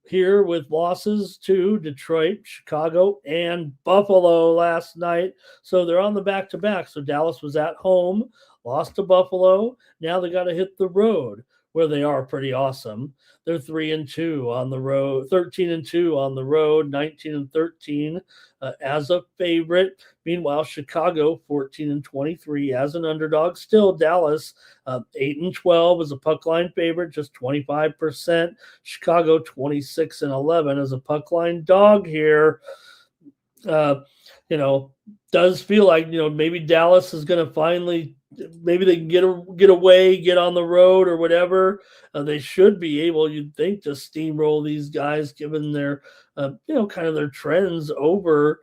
here with losses to Detroit, Chicago, and Buffalo last night. So they're on the back-to-back. So Dallas was at home, lost to Buffalo. Now they got to hit the road, where they are pretty awesome. They're 3-2 on the road, 13-2 on the road, 19-13 as a favorite. Meanwhile, Chicago 14-23 as an underdog. Still, Dallas 8-12 as a puck line favorite, just 25%. Chicago 26-11 as a puck line dog here. Does feel like maybe Dallas is going to finally. Maybe they can get away, get on the road or whatever. They should be able, you'd think, to steamroll these guys, given their, kind of their trends over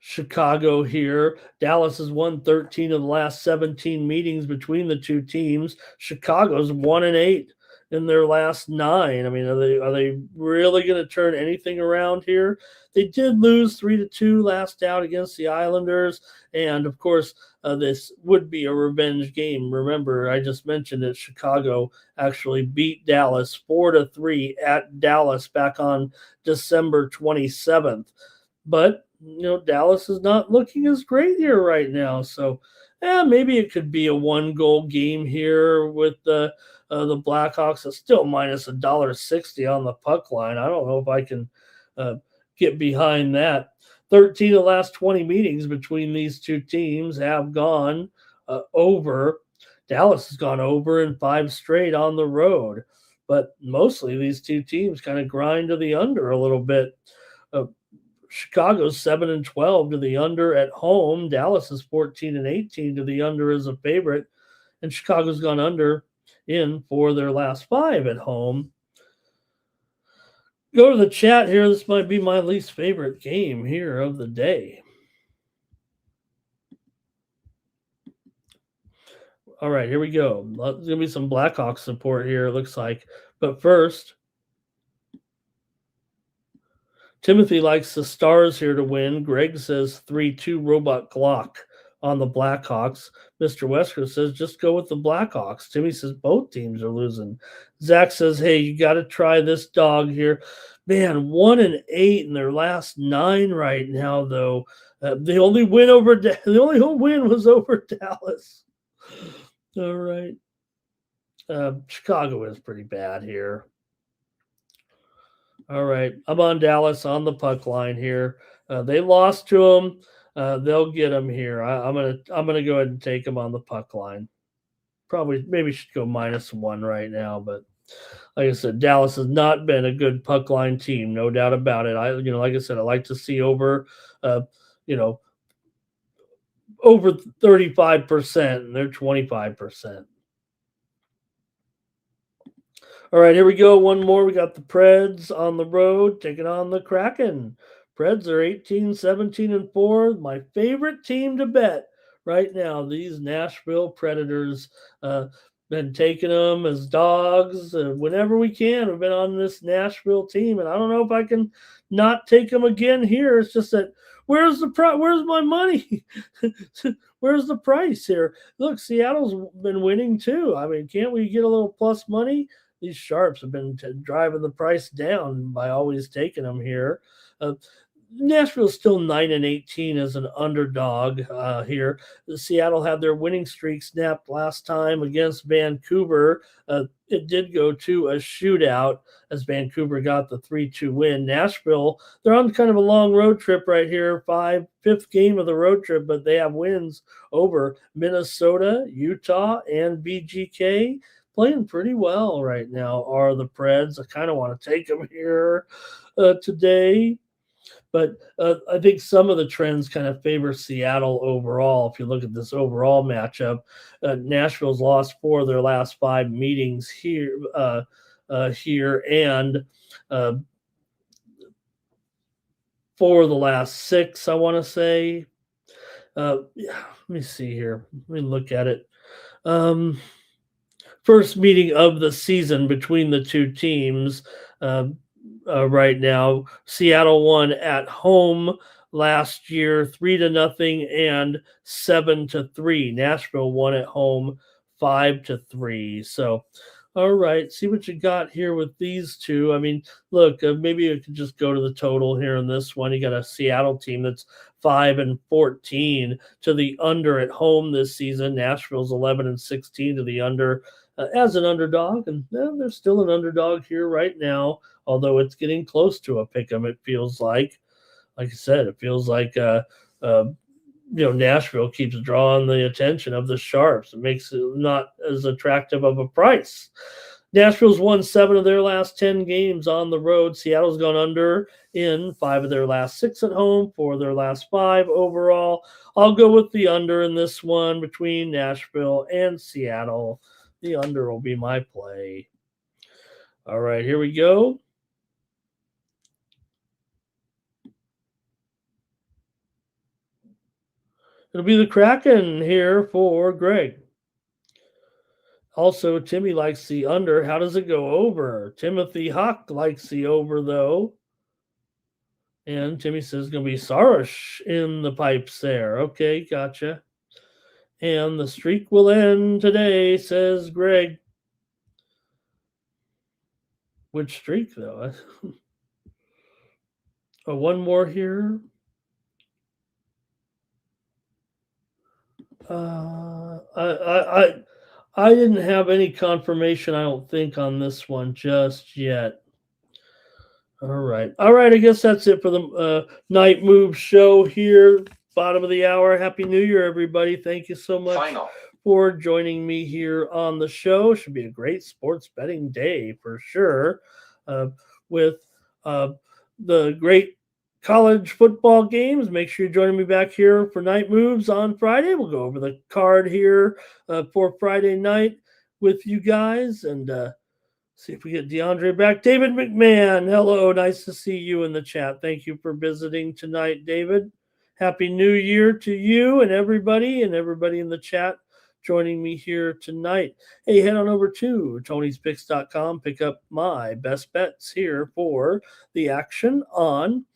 Chicago here. Dallas has won 13 of the last 17 meetings between the two teams. Chicago's 1-8 in their last 9. I mean, are they really going to turn anything around here? They did lose 3-2 last out against the Islanders, and of course, this would be a revenge game. Remember, I just mentioned that Chicago actually beat Dallas 4-3 at Dallas back on December 27th. But Dallas is not looking as great here right now. So, maybe it could be a 1-goal game here with the Blackhawks. It's still minus $1.60 on the puck line. I don't know if I can uh, get behind that. 13 of the last 20 meetings between these two teams have gone over. Dallas has gone over in 5 straight on the road, but mostly these two teams kind of grind to the under a little bit. Uh, Chicago's 7-12 to the under at home. Dallas is 14-18 to the under as a favorite, and Chicago's gone under in for their last 5 at home. Go to the chat here. This might be my least favorite game here of the day. All right, here we go. There's going to be some Blackhawks support here, it looks like. But first, Timothy likes the Stars here to win. Greg says 3-2 Robot Glock on the Blackhawks. Mr. Wesker says just go with the Blackhawks. Timmy says both teams are losing. Zach says, hey, you got to try this dog here. Man, 1-8 in their last 9 right now, though. The only win was over Dallas. All right. Chicago is pretty bad here. All right, I'm on Dallas on the puck line here. They lost to them. They'll get them here. I'm gonna go ahead and take them on the puck line. Maybe should go -1 right now, but like I said, Dallas has not been a good puck line team, no doubt about it. Like I said, I like to see over 35%, and they're 25%. All right, here we go. One more. We got the Preds on the road taking on the Kraken. Preds are 18-17-4. My favorite team to bet right now. These Nashville Predators. Been taking them as dogs whenever we can. We've been on this Nashville team, and I don't know if I can not take them again here. It's just that where's my money? Where's the price here? Look, Seattle's been winning too. I mean, can't we get a little plus money? These Sharps have been driving the price down by always taking them here. Nashville's still 9-18 as an underdog here. Seattle had their winning streak snapped last time against Vancouver. It did go to a shootout as Vancouver got the 3-2 win. Nashville, they're on kind of a long road trip right here, fifth game of the road trip, but they have wins over Minnesota, Utah, and VGK. Playing pretty well right now are the Preds. I kind of want to take them here today. But I think some of the trends kind of favor Seattle overall. If you look at this overall matchup, Nashville's lost 4 of their last 5 meetings here, and 4 of the last 6, I want to say. Let me see here. Let me look at it. First meeting of the season between the two teams. Right now, Seattle won at home last year 3-0 and 7-3. Nashville won at home 5-3. So, all right, see what you got here with these two. I mean, look, maybe you could just go to the total here in this one. You got a Seattle team that's 5-14 to the under at home this season. Nashville's 11-16 to the under as an underdog, and they're still an underdog here right now. Although it's getting close to a pick 'em, it feels like. Like I said, it feels like Nashville keeps drawing the attention of the Sharps. It makes it not as attractive of a price. Nashville's won 7 of their last 10 games on the road. Seattle's gone under in 5 of their last 6 at home, 4 of their last 5 overall. I'll go with the under in this one between Nashville and Seattle. The under will be my play. All right, here we go. It'll be the Kraken here for Greg. Also, Timmy likes the under. How does it go over? Timothy Hawk likes the over, though. And Timmy says it's going to be Sarish in the pipes there. Okay, gotcha. And the streak will end today, says Greg. Which streak, though? Oh, one more here. I didn't have any confirmation, I don't think, on this one just yet. All right. I guess that's it for the Night Move show here. Bottom of the hour. Happy New Year, everybody. Thank you so much for joining me here on the show. Should be a great sports betting day for sure, with the great college football games. Make sure you're joining me back here for Night Moves on Friday. We'll go over the card here for Friday night with you guys and see if we get DeAndre back. David McMahon, hello. Nice to see you in the chat. Thank you for visiting tonight, David. Happy New Year to you and everybody in the chat joining me here tonight. Hey, head on over to Tony'sPicks.com. Pick up my best bets here for the action on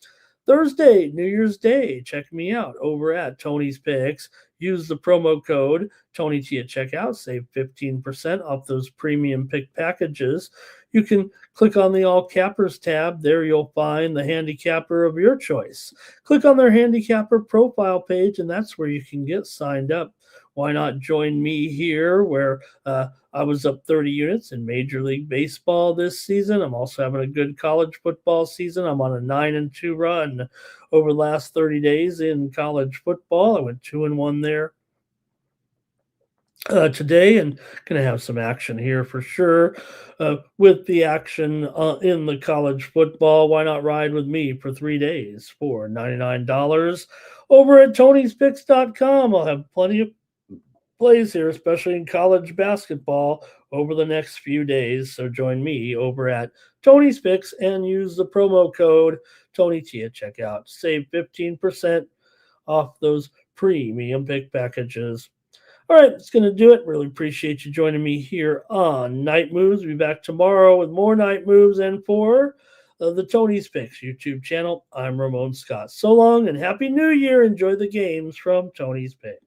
Thursday, New Year's Day. Check me out over at Tony's Picks. Use the promo code TonyT at checkout. Save 15% off those premium pick packages. You can click on the All Cappers tab. There you'll find the handicapper of your choice. Click on their handicapper profile page, and that's where you can get signed up. Why not join me here where I was up 30 units in Major League Baseball this season. I'm also having a good college football season. I'm on a 9-2 run over the last 30 days in college football. I went 2-1 there today, and going to have some action here for sure with the action in the college football. Why not ride with me for 3 days for $99 over at Tony'sPicks.com? I'll have plenty of plays here, especially in college basketball over the next few days. So join me over at Tony's Picks and use the promo code TonyT at checkout. Save 15% off those premium pick packages. All right, that's going to do it. Really appreciate you joining me here on Night Moves. We'll be back tomorrow with more Night Moves and for the Tony's Picks YouTube channel. I'm Ramon Scott. So long and Happy New Year. Enjoy the games from Tony's Picks.